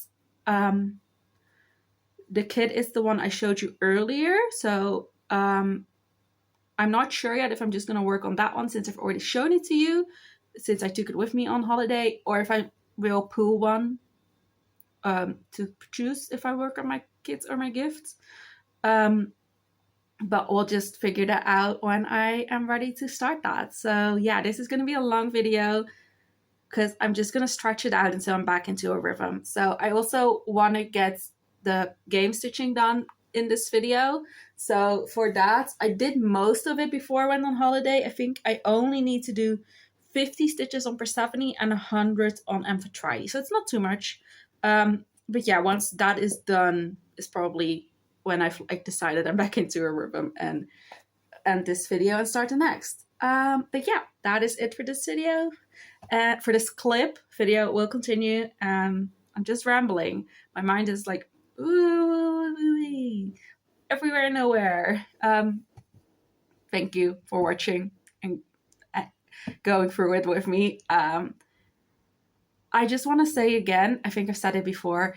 S1: The kit is the one I showed you earlier. So I'm not sure yet if I'm just going to work on that one since I've already shown it to you, since I took it with me on holiday, or if I will pull one to choose if I work on my kits or my gifts. But we'll just figure that out when I am ready to start that. So yeah, this is going to be a long video because I'm just going to stretch it out until I'm back into a rhythm. So I also want to get the game stitching done in this video. So for that, I did most of it before I went on holiday. I think I only need to do 50 stitches on Persephone and 100 on Amphitrite. So it's not too much. But yeah, once that is done, is probably when I've like decided I'm back into a rhythm and end this video and start the next. But yeah, that is it for this video. For this clip, video will continue. I'm just rambling. My mind is like, ooh, everywhere and nowhere. Thank you for watching and going through it with me. I just want to say again, I think I've said it before,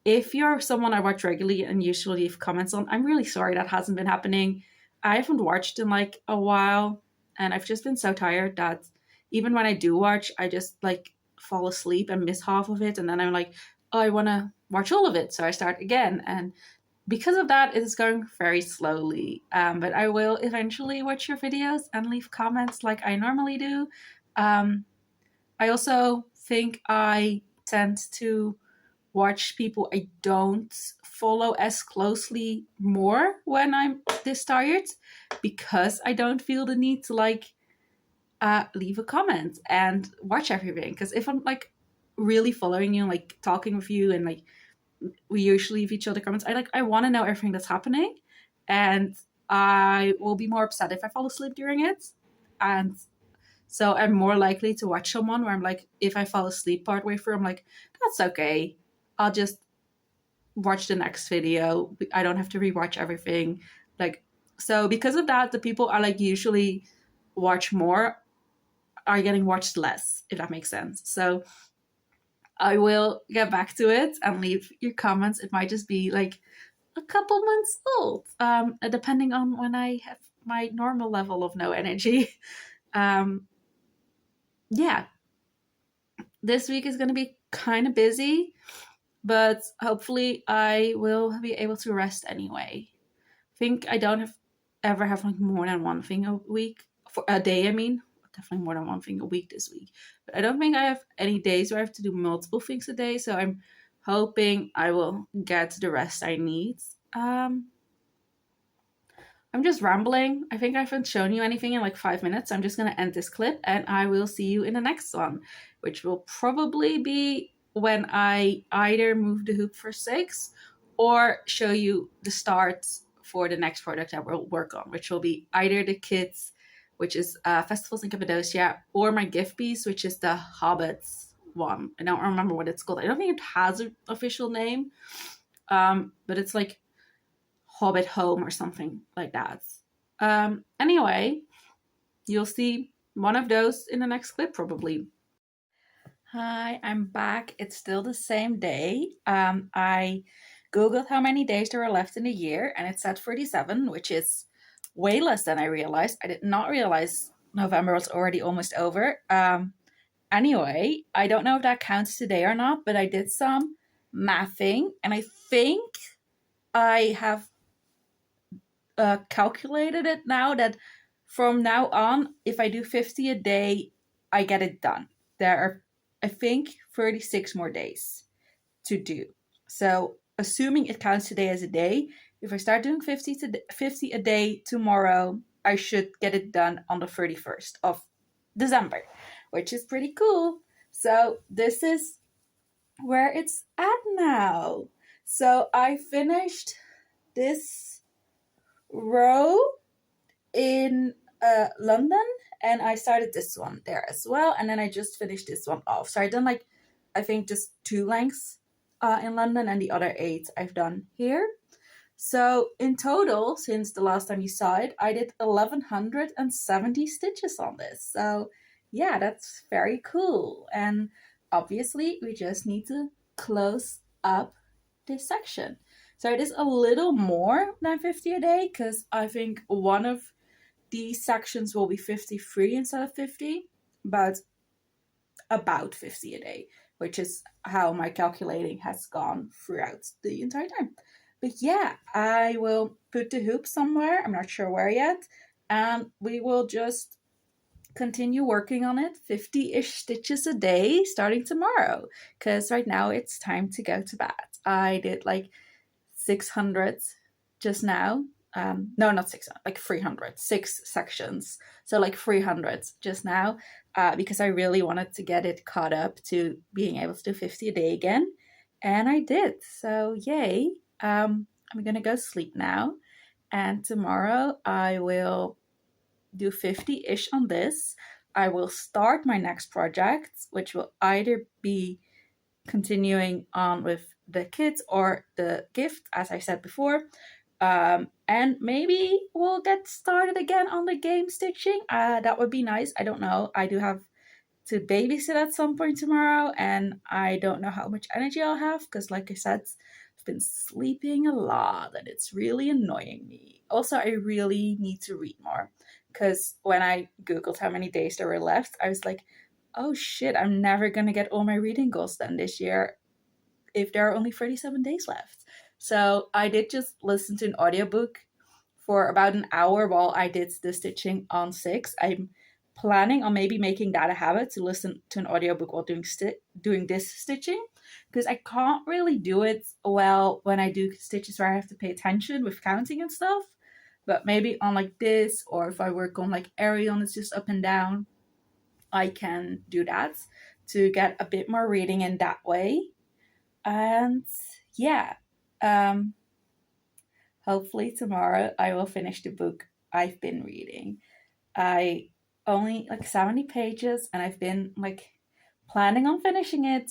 S1: if you're someone I watch regularly and usually leave comments on, I'm really sorry that hasn't been happening. I haven't watched in like a while, and I've just been so tired that even when I do watch, I just like fall asleep and miss half of it, and then I'm like, oh, I want to watch all of it, so I start again. And because of that, it is going very slowly. But I will eventually watch your videos and leave comments like I normally do. I also think I tend to watch people I don't follow as closely more when I'm this tired, because I don't feel the need to like leave a comment and watch everything. Because if I'm like really following you, like talking with you, and like we usually leave each other comments, I want to know everything that's happening, and I will be more upset if I fall asleep during it. And so I'm more likely to watch someone where I'm like, if I fall asleep partway through, I'm like, that's okay. I'll just watch the next video. I don't have to rewatch everything. Like, so because of that, the people I like usually watch more are getting watched less, if that makes sense. So I will get back to it and leave your comments. It might just be like a couple months old, depending on when I have my normal level of no energy. Yeah, this week is going to be kind of busy, but hopefully I will be able to rest anyway. I think I don't ever have like more than one thing a week, for a day. I mean, definitely more than one thing a week this week. But I don't think I have any days where I have to do multiple things a day. So I'm hoping I will get the rest I need. I'm just rambling. I think I haven't shown you anything in like 5 minutes. I'm just going to end this clip and I will see you in the next one, which will probably be when I either move the hoop for 6 or show you the start for the next project I will work on, which will be either the kids, which is festivals in Cappadocia, or my gift piece, which is the Hobbits one. I don't remember what it's called. I don't think it has an official name, but it's like Hobbit Home or something like that. Anyway, you'll see one of those in the next clip probably. Hi, I'm back. It's still the same day. I googled how many days there were left in a year, and it said 37, which is way less than I realized. I did not realize November was already almost over. Anyway, I don't know if that counts today or not, but I did some mathing, and I think I have calculated it now that from now on, if I do 50 a day, I get it done. There are, I think, 36 more days to do. So assuming it counts today as a day, if I start doing 50 a day tomorrow, I should get it done on the 31st of December, which is pretty cool. So this is where it's at now. So I finished this row in London, and I started this one there as well, and then I just finished this one off. So I done like, I think just 2 lengths in London, and the other 8 I've done here. So in total, since the last time you saw it, I did 1170 stitches on this. So yeah, that's very cool. And obviously we just need to close up this section. So it is a little more than 50 a day, because I think one of these sections will be 53 instead of 50, but about 50 a day, which is how my calculating has gone throughout the entire time. But yeah, I will put the hoop somewhere. I'm not sure where yet. And we will just continue working on it, 50-ish stitches a day starting tomorrow, because right now it's time to go to bed. I did like 600 just now. No, not 600, like 300, 6 sections. So like 300 just now, because I really wanted to get it caught up to being able to do 50 a day again. And I did. So yay. I'm going to go sleep now. And tomorrow I will do 50-ish on this. I will start my next project, which will either be continuing on with the kids or the gift, as I said before. And maybe we'll get started again on the game stitching. That would be nice. I don't know. I do have to babysit at some point tomorrow, and I don't know how much energy I'll have because, like I said, I've been sleeping a lot and it's really annoying me. Also, I really need to read more because when I Googled how many days there were left, I was like, oh shit, I'm never going to get all my reading goals done this year if there are only 37 days left. So I did just listen to an audiobook for about an hour while I did the stitching on 6. I'm planning on maybe making that a habit to listen to an audiobook while doing this stitching, because I can't really do it well when I do stitches where I have to pay attention with counting and stuff. But maybe on like this, or if I work on like area and it's just up and down, I can do that to get a bit more reading in that way. And yeah, hopefully tomorrow I will finish the book I've been reading. I only like 70 pages and I've been like planning on finishing it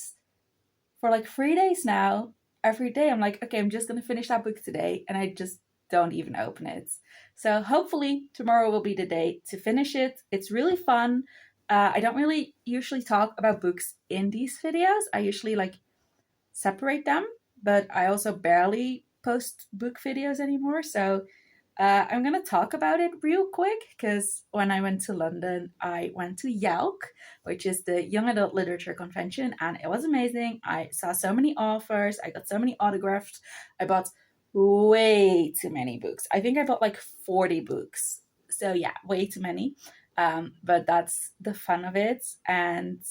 S1: for like 3 days now. Every day I'm like, okay, I'm just gonna finish that book today, and I just don't even open it. So hopefully tomorrow will be the day to finish it. It's really fun. I don't really usually talk about books in these videos. I usually like separate them, but I also barely post book videos anymore. So I'm going to talk about it real quick because when I went to London, I went to YALC, which is the Young Adult Literature Convention, and it was amazing. I saw so many authors, I got so many autographs, I bought way too many books. I think I bought like 40 books. So yeah, way too many. But that's the fun of it. And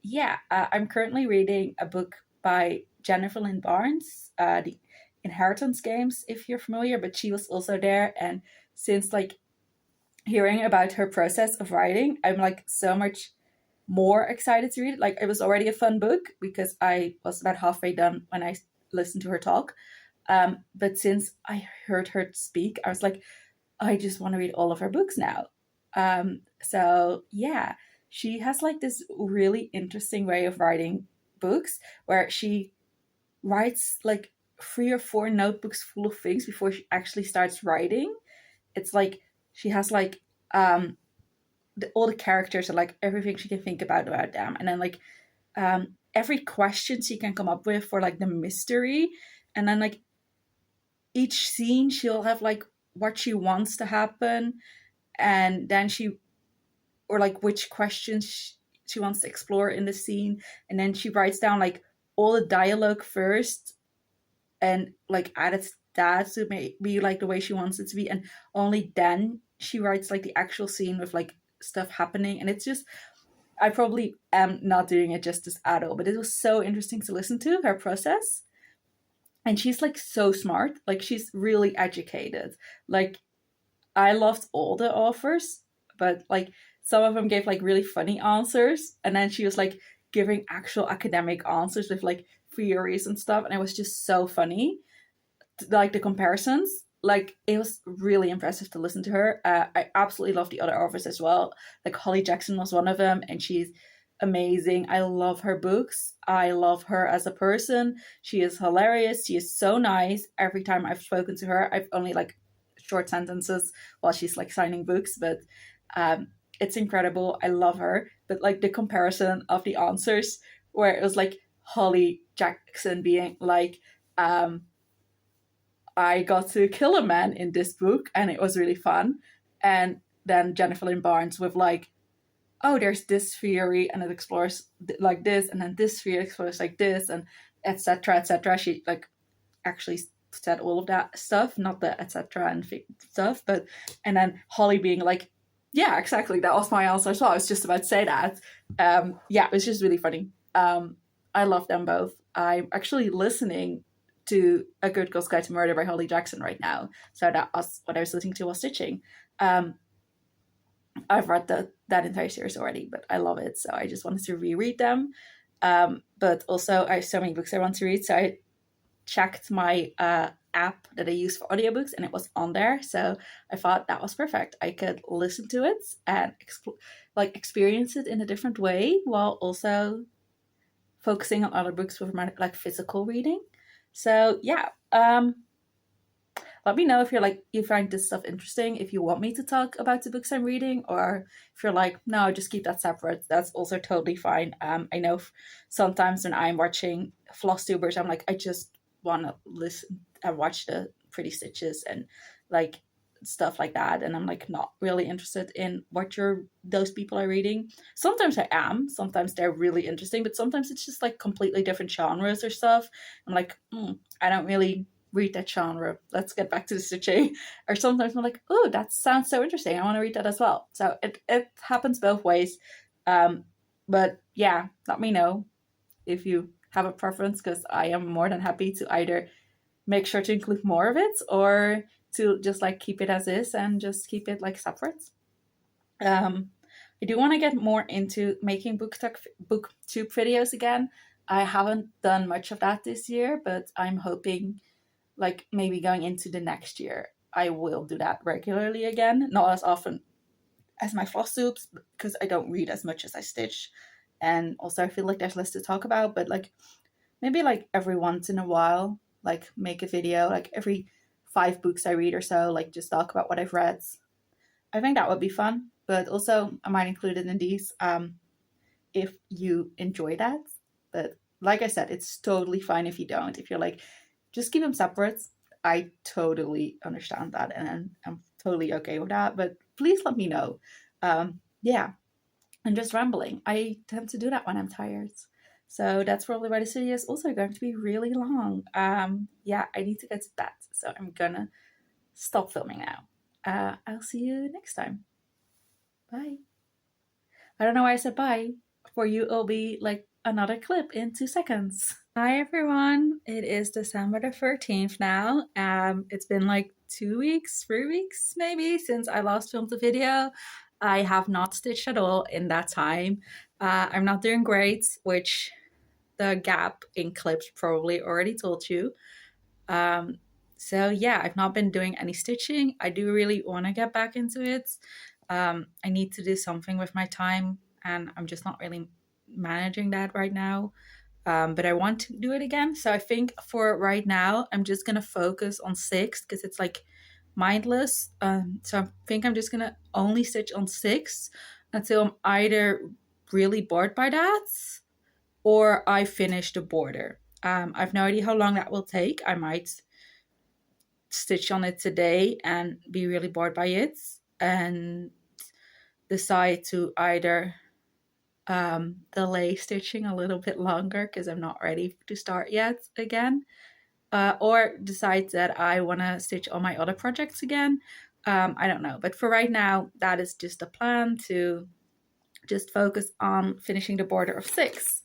S1: yeah, I'm currently reading a book by Jennifer Lynn Barnes, the Inheritance Games, if you're familiar, but she was also there. And since like hearing about her process of writing, I'm like so much more excited to read it. Like it was already a fun book because I was about halfway done when I listened to her talk. But since I heard her speak, I was like, I just want to read all of her books now. So yeah, she has like this really interesting way of writing books where she writes like 3 or 4 notebooks full of things before she actually starts writing. It's like she has like all the characters are like everything she can think about them, and then like every question she can come up with for like the mystery, and then like each scene she'll have like what she wants to happen, and then or like which questions she wants to explore in the scene, and then she writes down like all the dialogue first and like edits that to be like the way she wants it to be, and only then she writes like the actual scene with like stuff happening. And it's just, I probably am not doing it justice at all, but it was so interesting to listen to her process. And she's like so smart, like she's really educated. Like I loved all the authors, but like some of them gave like really funny answers, and then she was like giving actual academic answers with like theories and stuff, and it was just so funny, like the comparisons. Like it was really impressive to listen to her. I absolutely love the other authors as well. Like Holly Jackson was one of them, and she's amazing. I love her books. I love her as a person. She is hilarious. She is so nice. Every time I've spoken to her, I've only like short sentences while she's like signing books, but it's incredible. I love her. But like the comparison of the answers, where it was like Holly Jackson being like, I got to kill a man in this book and it was really fun. And then Jennifer Lynn Barnes with like, oh, there's this theory and it explores like this, and then this theory explores like this, and etc. etc. She like actually said all of that stuff, not the etc. and stuff, but and then Holly being like, yeah, exactly, that was my answer as well. I was just about to say that. Yeah, it was just really funny. I love them both. I'm actually listening to A Good Girl's Guide to Murder by Holly Jackson right now. So that was what I was listening to while stitching. I've read that entire series already, but I love it. So I just wanted to reread them. But also I have so many books I want to read. So I checked my app that I use for audiobooks and it was on there. So I thought that was perfect. I could listen to it and experience it in a different way while also focusing on other books with my like physical reading. So yeah, let me know if you're like, you find this stuff interesting, if you want me to talk about the books I'm reading, or if you're like, no, just keep that separate. That's also totally fine. I know sometimes when I'm watching Flosstubers, I'm like, I just want to listen and watch the pretty stitches and like stuff like that, and I'm like not really interested in what those people are reading. Sometimes I am, sometimes they're really interesting, but sometimes it's just like completely different genres or stuff. I'm like, I don't really read that genre, let's get back to the stitching. Or sometimes I'm like, oh, that sounds so interesting, I want to read that as well. So it happens both ways. But yeah, let me know if you have a preference, because I am more than happy to either make sure to include more of it or to just like keep it as is and just keep it like separate. I do want to get more into making booktube videos again. I haven't done much of that this year, but I'm hoping like maybe going into the next year I will do that regularly again. Not as often as my Flosstubes, because I don't read as much as I stitch, and also I feel like there's less to talk about. But like maybe like every once in a while, like make a video, like every 5 books I read or so, like just talk about what I've read. I think that would be fun. But also I might include it in these if you enjoy that. But like I said, it's totally fine if you don't. If you're like, just keep them separate, I totally understand that, and I'm totally okay with that. But please let me know. Yeah, I'm just rambling. I tend to do that when I'm tired. So that's probably why this video is also going to be really long. Yeah, I need to get to bed, so I'm gonna stop filming now. I'll see you next time. Bye. I don't know why I said bye. For you, it'll be like another clip in 2 seconds. Hi everyone, it is December the 13th now. It's been like 2 weeks, 3 weeks maybe since I last filmed the video. I have not stitched at all in that time. I'm not doing great, which the gap in clips probably already told you. So yeah, I've not been doing any stitching. I do really want to get back into it. I need to do something with my time, and I'm just not really managing that right now. But I want to do it again. So I think for right now, I'm just going to focus on 6 because it's like mindless. So I think I'm just going to only stitch on 6 until I'm either really bored by that or I finish the border. I've no idea how long that will take. I might stitch on it today and be really bored by it and decide to either delay stitching a little bit longer because I'm not ready to start yet again, or decide that I want to stitch on my other projects again. I don't know, but for right now that is just a plan to just focus on finishing the border of 6.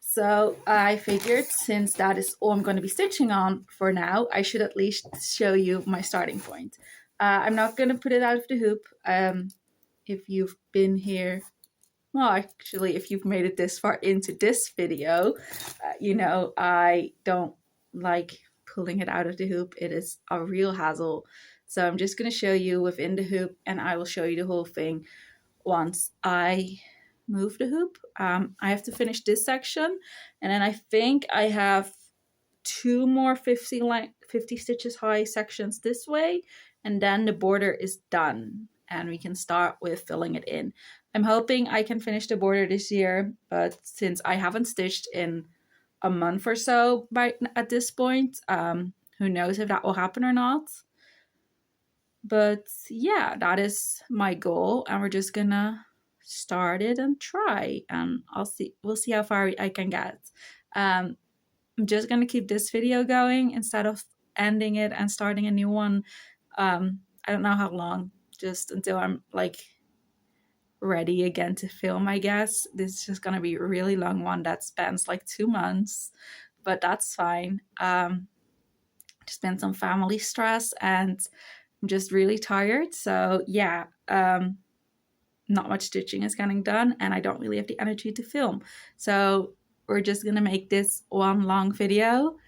S1: So I figured since that is all I'm going to be stitching on for now, I should at least show you my starting point. I'm not going to put it out of the hoop. If you've been here, well, actually, if you've made it this far into this video, you know I don't like pulling it out of the hoop. It is a real hassle. So I'm just going to show you within the hoop, and I will show you the whole thing once I move the hoop. I have to finish this section, and then I think I have 2 more 50 stitches high sections this way, and then the border is done and we can start with filling it in. I'm hoping I can finish the border this year, but since I haven't stitched in a month or so at this point, who knows if that will happen or not. But yeah, that is my goal, and we're just gonna start it and try, and we'll see how far I can get. I'm just gonna keep this video going instead of ending it and starting a new one. I don't know how long, just until I'm like ready again to film, I guess. This is just gonna be a really long one that spans like 2 months, but that's fine. Just been some family stress and I'm just really tired. So yeah, not much stitching is getting done and I don't really have the energy to film. So we're just gonna make this one long video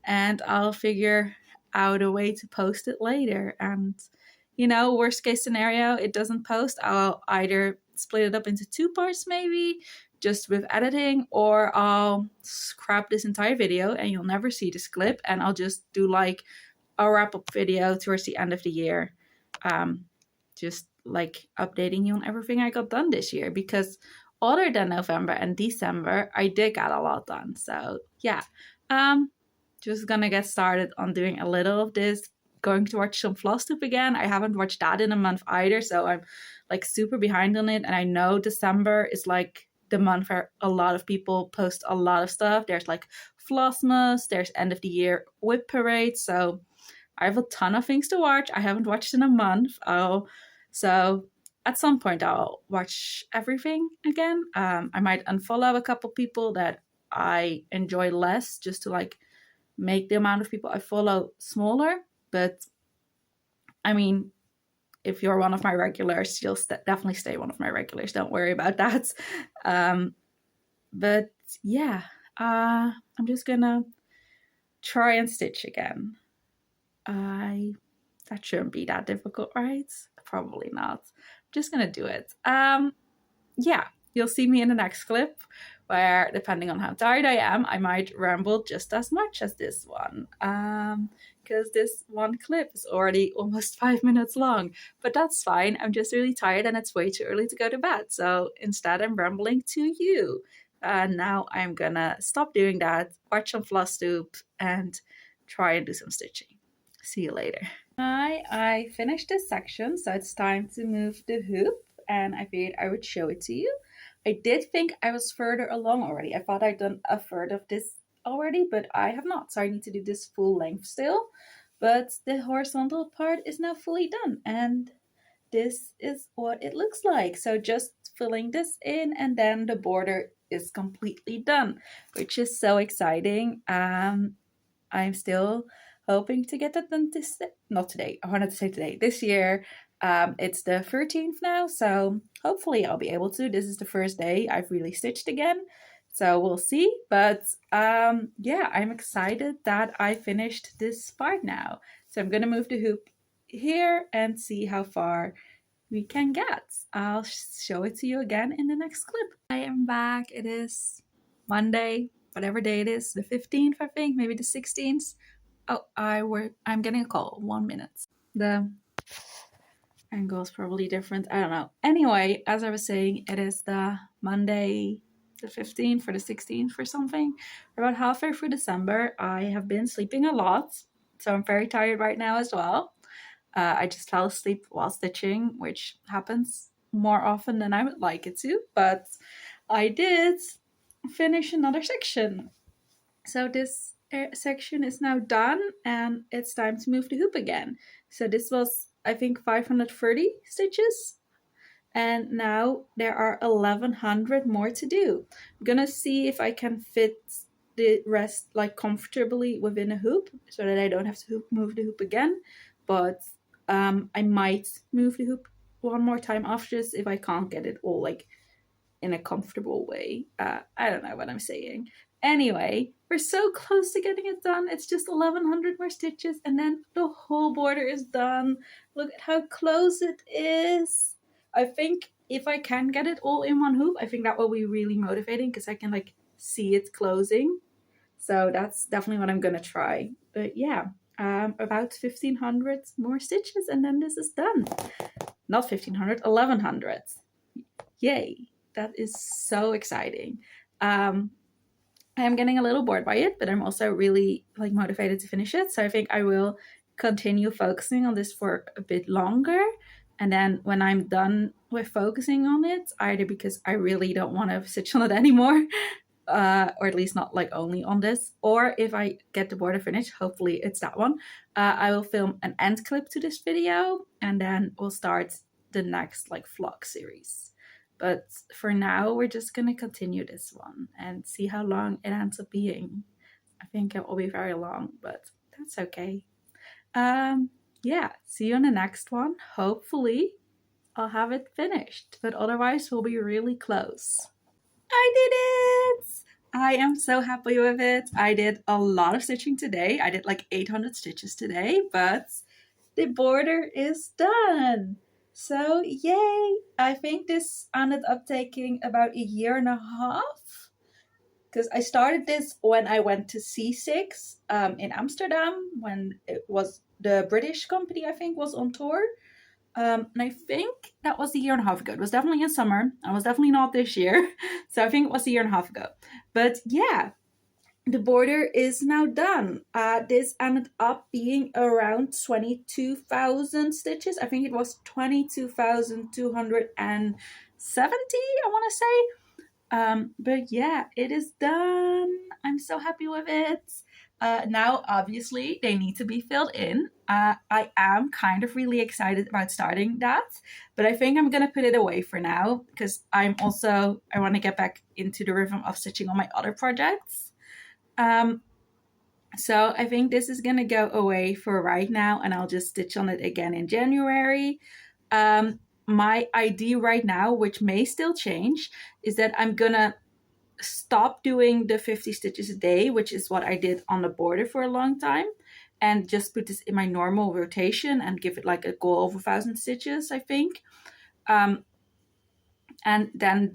S1: and I'll figure out a way to post it later. And you know, worst case scenario, it doesn't post. I'll either split it up into 2 parts maybe, just with editing, or I'll scrap this entire video and you'll never see this clip and I'll just do like a wrap-up video towards the end of the year. Just like updating you on everything I got done this year, because other than November and December, I did get a lot done. So yeah, just gonna get started on doing a little of this, going to watch some Flosstube again. I haven't watched that in a month either, so I'm like super behind on it. And I know December is like the month where a lot of people post a lot of stuff. There's like Flossmas, there's end of the year whip parade, so I have a ton of things to watch. I haven't watched in a month. So at some point I'll watch everything again. I might unfollow a couple people that I enjoy less, just to like make the amount of people I follow smaller. But I mean, if you're one of my regulars, you'll definitely stay one of my regulars. Don't worry about that. But yeah, I'm just gonna try and stitch again. That shouldn't be that difficult, right? Probably not. I'm just gonna do it. Yeah, you'll see me in the next clip, where depending on how tired I am, I might ramble just as much as this one. Because this one clip is already almost 5 minutes long, but that's fine. I'm just really tired and it's way too early to go to bed. So instead, I'm rambling to you. Now I'm gonna stop doing that, watch some Flosstube, and try and do some stitching. See you later. I finished this section, so it's time to move the hoop, and I figured I would show it to you. I did think I was further along already. I thought I'd done a third of this already, but I have not, so I need to do this full length still. But the horizontal part is now fully done, and this is what it looks like. So just filling this in, and then the border is completely done, which is so exciting. I'm still hoping to get that done not today. I wanted to say today. This year. It's the 13th now, so hopefully I'll be able to. This is the first day I've really stitched again, so we'll see. But yeah, I'm excited that I finished this part now. So I'm gonna move the hoop here and see how far we can get. I'll show it to you again in the next clip. I am back. It is Monday, whatever day it is, the 15th, I think, maybe the 16th. Oh, I'm getting a call. 1 minute. The angle is probably different. I don't know. Anyway, as I was saying, it is the Monday, the 15th or the 16th or something. About halfway through December. I have been sleeping a lot, so I'm very tired right now as well. I just fell asleep while stitching, which happens more often than I would like it to, but I did finish another section. So this section is now done, and it's time to move the hoop again. So this was, I think, 530 stitches, and now there are 1100 more to do. I'm gonna see if I can fit the rest like comfortably within a hoop, so that I don't have to move the hoop again. But I might move the hoop one more time after this if I can't get it all like in a comfortable way. I don't know what I'm saying. Anyway, we're so close to getting it done. It's just 1100 more stitches, and then the whole border is done. Look at how close it is. I think if I can get it all in one hoop, I think that will be really motivating, because I can like see it closing. So that's definitely what I'm gonna try. But yeah, about 1500 more stitches, and then this is done. Not 1500, 1100. Yay. That is so exciting. I am getting a little bored by it, but I'm also really like motivated to finish it. So I think I will continue focusing on this for a bit longer. And then when I'm done with focusing on it, either because I really don't want to stitch on it anymore, or at least not like only on this, or if I get the border finished, hopefully it's that one, I will film an end clip to this video, and then we'll start the next like vlog series. But for now, we're just gonna continue this one and see how long it ends up being. I think it will be very long, but that's okay. Yeah, see you in the next one. Hopefully I'll have it finished, but otherwise we'll be really close. I did it! I am so happy with it. I did a lot of stitching today. I did like 800 stitches today, but the border is done. So yay! I think this ended up taking about a year and a half. because I started this when I went to C6 in Amsterdam, when it was the British company, I think, was on tour. And I think that was a year and a half ago. It was definitely in summer. I was definitely not this year. So I think it was a year and a half ago. But yeah, the border is now done. This ended up being around 22,000 stitches. I think it was 22,270, I want to say. But yeah, it is done. I'm so happy with it. Now, obviously, they need to be filled in. I am kind of really excited about starting that, but I think I'm going to put it away for now because I want to get back into the rhythm of stitching on my other projects. So I think this is going to go away for right now, and I'll just stitch on it again in January. My idea right now, which may still change, is that I'm going to stop doing the 50 stitches a day, which is what I did on the border for a long time, and just put this in my normal rotation and give it like a goal of 1,000 stitches, I think. And then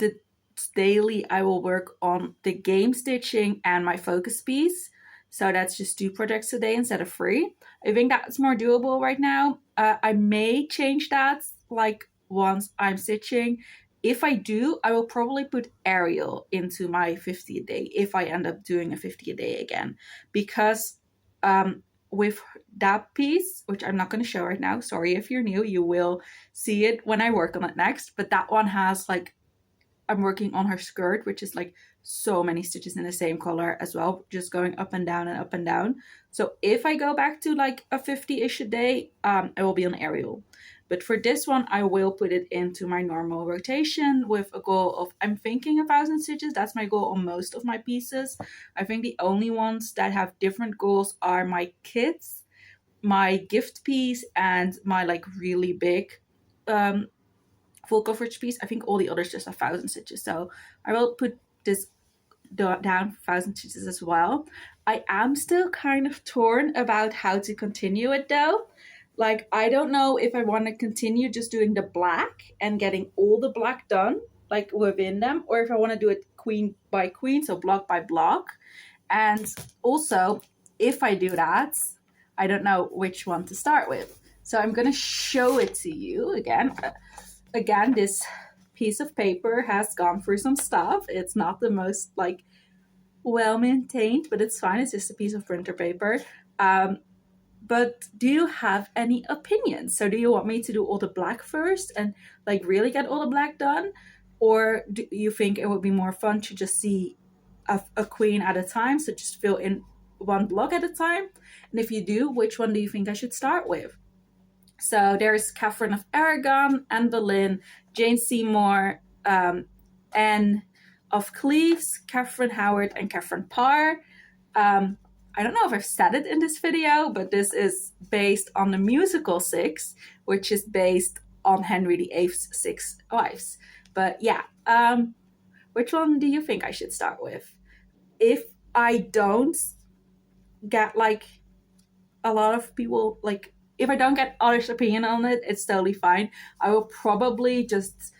S1: daily I will work on the game stitching and my focus piece. So that's just 2 projects a day instead of 3. I think that's more doable right now. I may change that like once I'm stitching. If I do, I will probably put Ariel into my 50 a day if I end up doing a 50 a day again. Because with that piece, which I'm not going to show right now, sorry if you're new, you will see it when I work on it next. But that one has like, I'm working on her skirt, which is like so many stitches in the same color as well, just going up and down and up and down. So if I go back to like a 50-ish a day, I will be on Ariel. But for this one, I will put it into my normal rotation with a goal of, I'm thinking 1,000 stitches. That's my goal on most of my pieces. I think the only ones that have different goals are my kits, my gift piece, and my like really big full coverage piece. I think all the others just have 1,000 stitches. So I will put this down for 1,000 stitches as well. I am still kind of torn about how to continue it though. Like, I don't know if I want to continue just doing the black and getting all the black done, like within them, or if I want to do it queen by queen, so block by block. And also, if I do that, I don't know which one to start with. So I'm going to show it to you again. Again, this piece of paper has gone through some stuff. It's not the most like well maintained, but it's fine. It's just a piece of printer paper. But do you have any opinions? So do you want me to do all the black first and like really get all the black done? Or do you think it would be more fun to just see a queen at a time? So just fill in one block at a time. And if you do, which one do you think I should start with? So there's Catherine of Aragon, Anne Boleyn, Jane Seymour, Anne of Cleves, Catherine Howard, and Catherine Parr. I don't know if I've said it in this video, but this is based on the musical 6, which is based on Henry VIII's 6 wives. But yeah, which one do you think I should start with? If I don't get like a lot of people, like if I don't get others' opinion on it, it's totally fine. I will probably just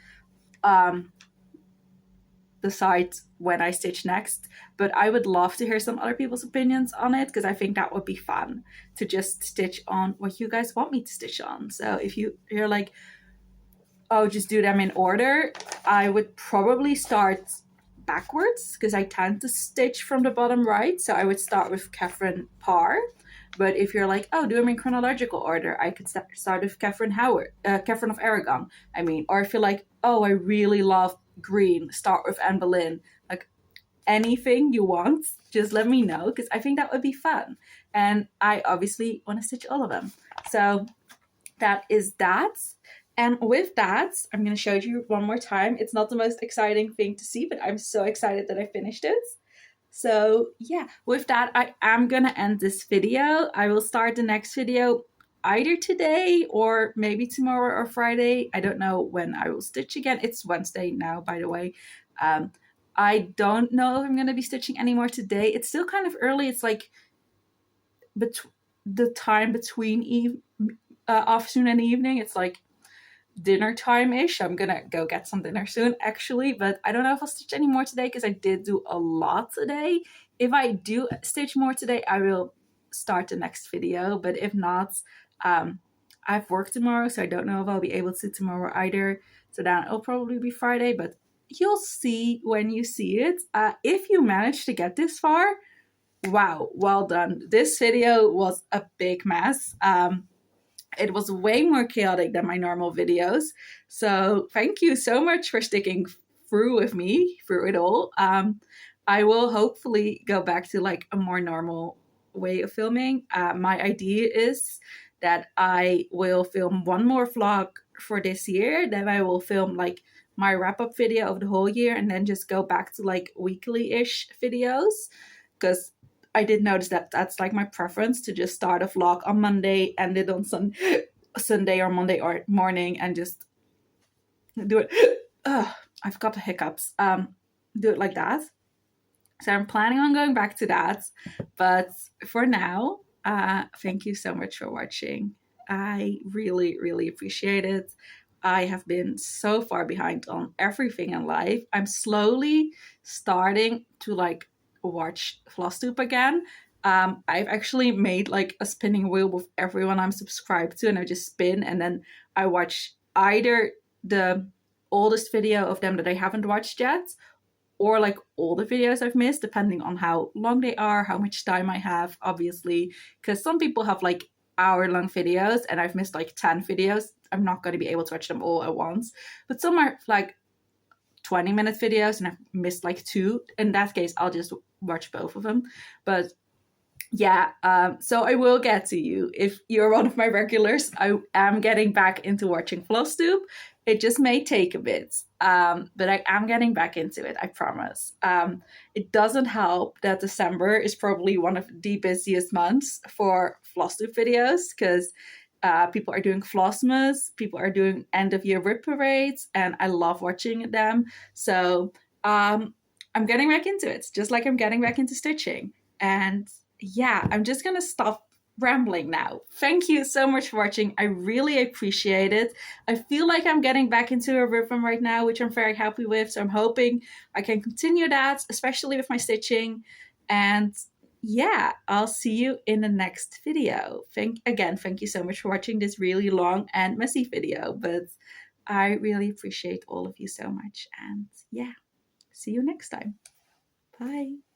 S1: decide when I stitch next, but I would love to hear some other people's opinions on it because I think that would be fun to just stitch on what you guys want me to stitch on. So if you're like, oh, just do them in order, I would probably start backwards because I tend to stitch from the bottom right. So I would start with Catherine Parr. But if you're like, oh, do them in chronological order, I could start with Catherine of Aragon. Or if you're like, oh, I really love green, start with Anne Boleyn. Like anything you want, just let me know because I think that would be fun. And I obviously want to stitch all of them. So that is that. And with that, I'm going to show you one more time. It's not the most exciting thing to see, but I'm so excited that I finished it. So yeah, with that, I am going to end this video. I will start the next video either today or maybe tomorrow or Friday. I don't know when I will stitch again. It's Wednesday now, by the way. I don't know if I'm going to be stitching anymore today. It's still kind of early. It's like the time between afternoon and evening. It's like dinner time-ish. I'm gonna go get some dinner soon actually, but I don't know if I'll stitch any more today because I did do a lot today. If I do stitch more today, I will start the next video, but if not, I've work tomorrow, so I don't know if I'll be able to tomorrow either. So then it'll probably be Friday, but you'll see when you see it. If you managed to get this far, wow, well done. This video was a big mess. It was way more chaotic than my normal videos. So thank you so much for sticking through with me through it all. I will hopefully go back to like a more normal way of filming. My idea is that I will film one more vlog for this year. Then I will film like my wrap-up video of the whole year and then just go back to like weekly-ish videos, because I did notice that that's like my preference, to just start a vlog on Monday, end it on Sunday or Monday or morning, and just do it. I've got the hiccups. Do it like that. So I'm planning on going back to that. But for now, thank you so much for watching. I really, really appreciate it. I have been so far behind on everything in life. I'm slowly starting to like watch Flosstube again. I've actually made like a spinning wheel with everyone I'm subscribed to, and I just spin, and then I watch either the oldest video of them that I haven't watched yet, or like all the videos I've missed, depending on how long they are, how much time I have, obviously, because some people have like hour-long videos and I've missed like 10 videos. I'm not going to be able to watch them all at once, but some are like 20-minute videos and I've missed like 2. In that case, I'll just watch both of them. But yeah, so I will get to you. If you're one of my regulars, I am getting back into watching Flosstube. It just may take a bit, but I am getting back into it, I promise. It doesn't help that December is probably one of the busiest months for Flosstube videos, because people are doing Flossmas, people are doing end-of-year rip parades, and I love watching them. So I'm getting back into it, just like I'm getting back into stitching. And yeah, I'm just gonna stop rambling now. Thank you so much for watching. I really appreciate it. I feel like I'm getting back into a rhythm right now, which I'm very happy with. So I'm hoping I can continue that, especially with my stitching. And yeah, I'll see you in the next video. Thank you so much for watching this really long and messy video, but I really appreciate all of you so much. And yeah, see you next time. Bye.